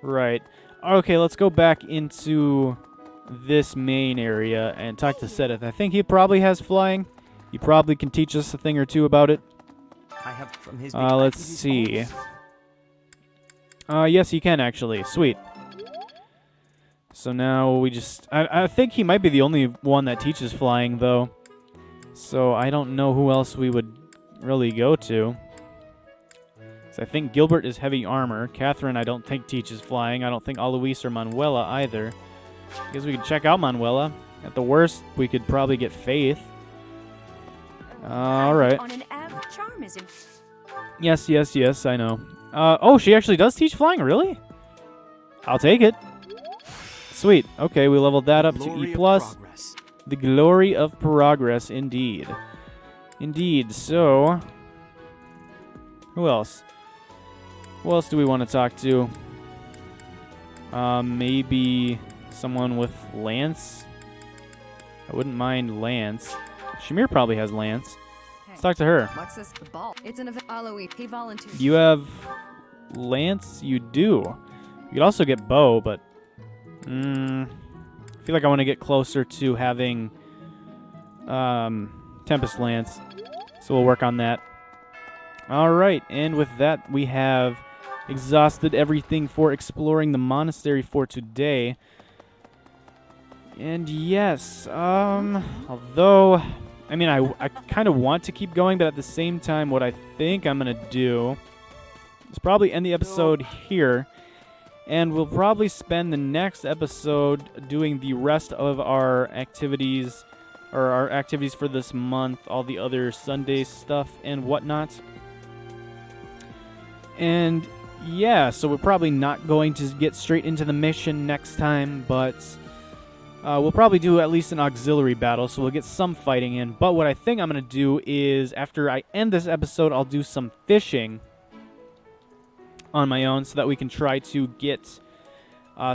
Right. Okay, let's go back into this main area and talk to Sedith. I think he probably has flying. He probably can teach us a thing or two about it. I have from his Let's see. Yes, he can, actually. Sweet. So now we just... I think he might be the only one that teaches flying, though. So I don't know who else we would really go to. So I think Gilbert is heavy armor. Catherine, I don't think, teaches flying. I don't think Alois or Manuela either. I guess we could check out Manuela. At the worst, we could probably get Faith. Alright. On an charm is Yes, I know. Oh, she actually does teach flying, really? I'll take it. Sweet. Okay, we leveled that up to E+. The glory of progress, indeed. Indeed, so... Who else? Who else do we want to talk to? Maybe someone with Lance? I wouldn't mind Lance. Shamir probably has Lance. Let's talk to her. What's this? The ball. It's an event. Alois, he volunteered. You have Lance? You do. You could also get Bo, but... I feel like I want to get closer to having Tempest Lance. So we'll work on that. Alright, and with that, we have exhausted everything for exploring the monastery for today. And yes, although, I mean, I kind of want to keep going, but at the same time, what I think I'm going to do is probably end the episode here. And we'll probably spend the next episode doing the rest of our activities, or our activities for this month, all the other Sunday stuff and whatnot. And yeah, so we're probably not going to get straight into the mission next time, but we'll probably do at least an auxiliary battle, so we'll get some fighting in. But what I think I'm going to do is, after I end this episode, I'll do some fishing on my own so that we can try to get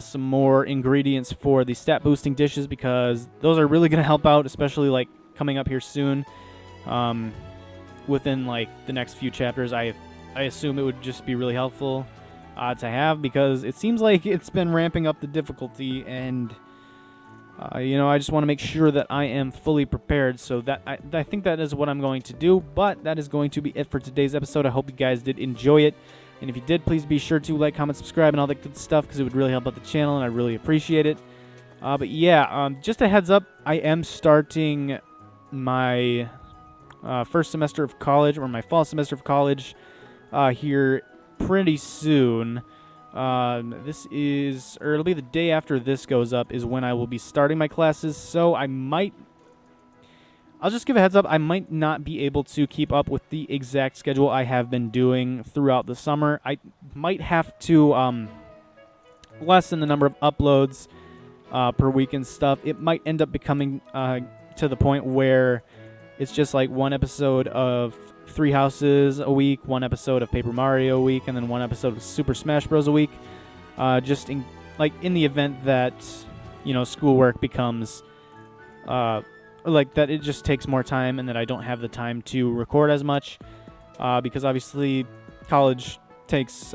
some more ingredients for the stat boosting dishes, because those are really going to help out, especially like coming up here soon. Within like the next few chapters, I assume it would just be really helpful to have, because it seems like it's been ramping up the difficulty, and you know, I just want to make sure that I am fully prepared. So that I think that is what I'm going to do. But that is going to be it for today's episode. I hope you guys did enjoy it. And if you did, please be sure to like, comment, subscribe, and all that good stuff, because it would really help out the channel, and I really appreciate it. But yeah, just a heads up, I am starting my first semester of college, or my fall semester of college, here pretty soon. This is, or it'll be the day after this goes up, is when I will be starting my classes, so I'll just give a heads up, I might not be able to keep up with the exact schedule I have been doing throughout the summer. I might have to lessen the number of uploads per week and stuff. It might end up becoming to the point where it's just like one episode of Three Houses a week, one episode of Paper Mario a week, and then one episode of Super Smash Bros. A week. Just in the event that, you know, schoolwork becomes... like that it just takes more time, and that I don't have the time to record as much, because obviously college takes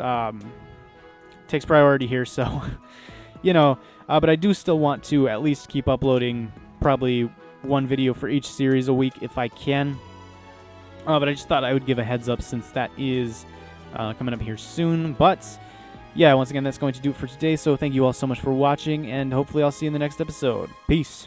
priority here, so you know, but I do still want to at least keep uploading probably one video for each series a week if I can, but I just thought I would give a heads up since that is coming up here soon. But yeah, once again, that's going to do it for today, so thank you all so much for watching, and hopefully I'll see you in the next episode. Peace.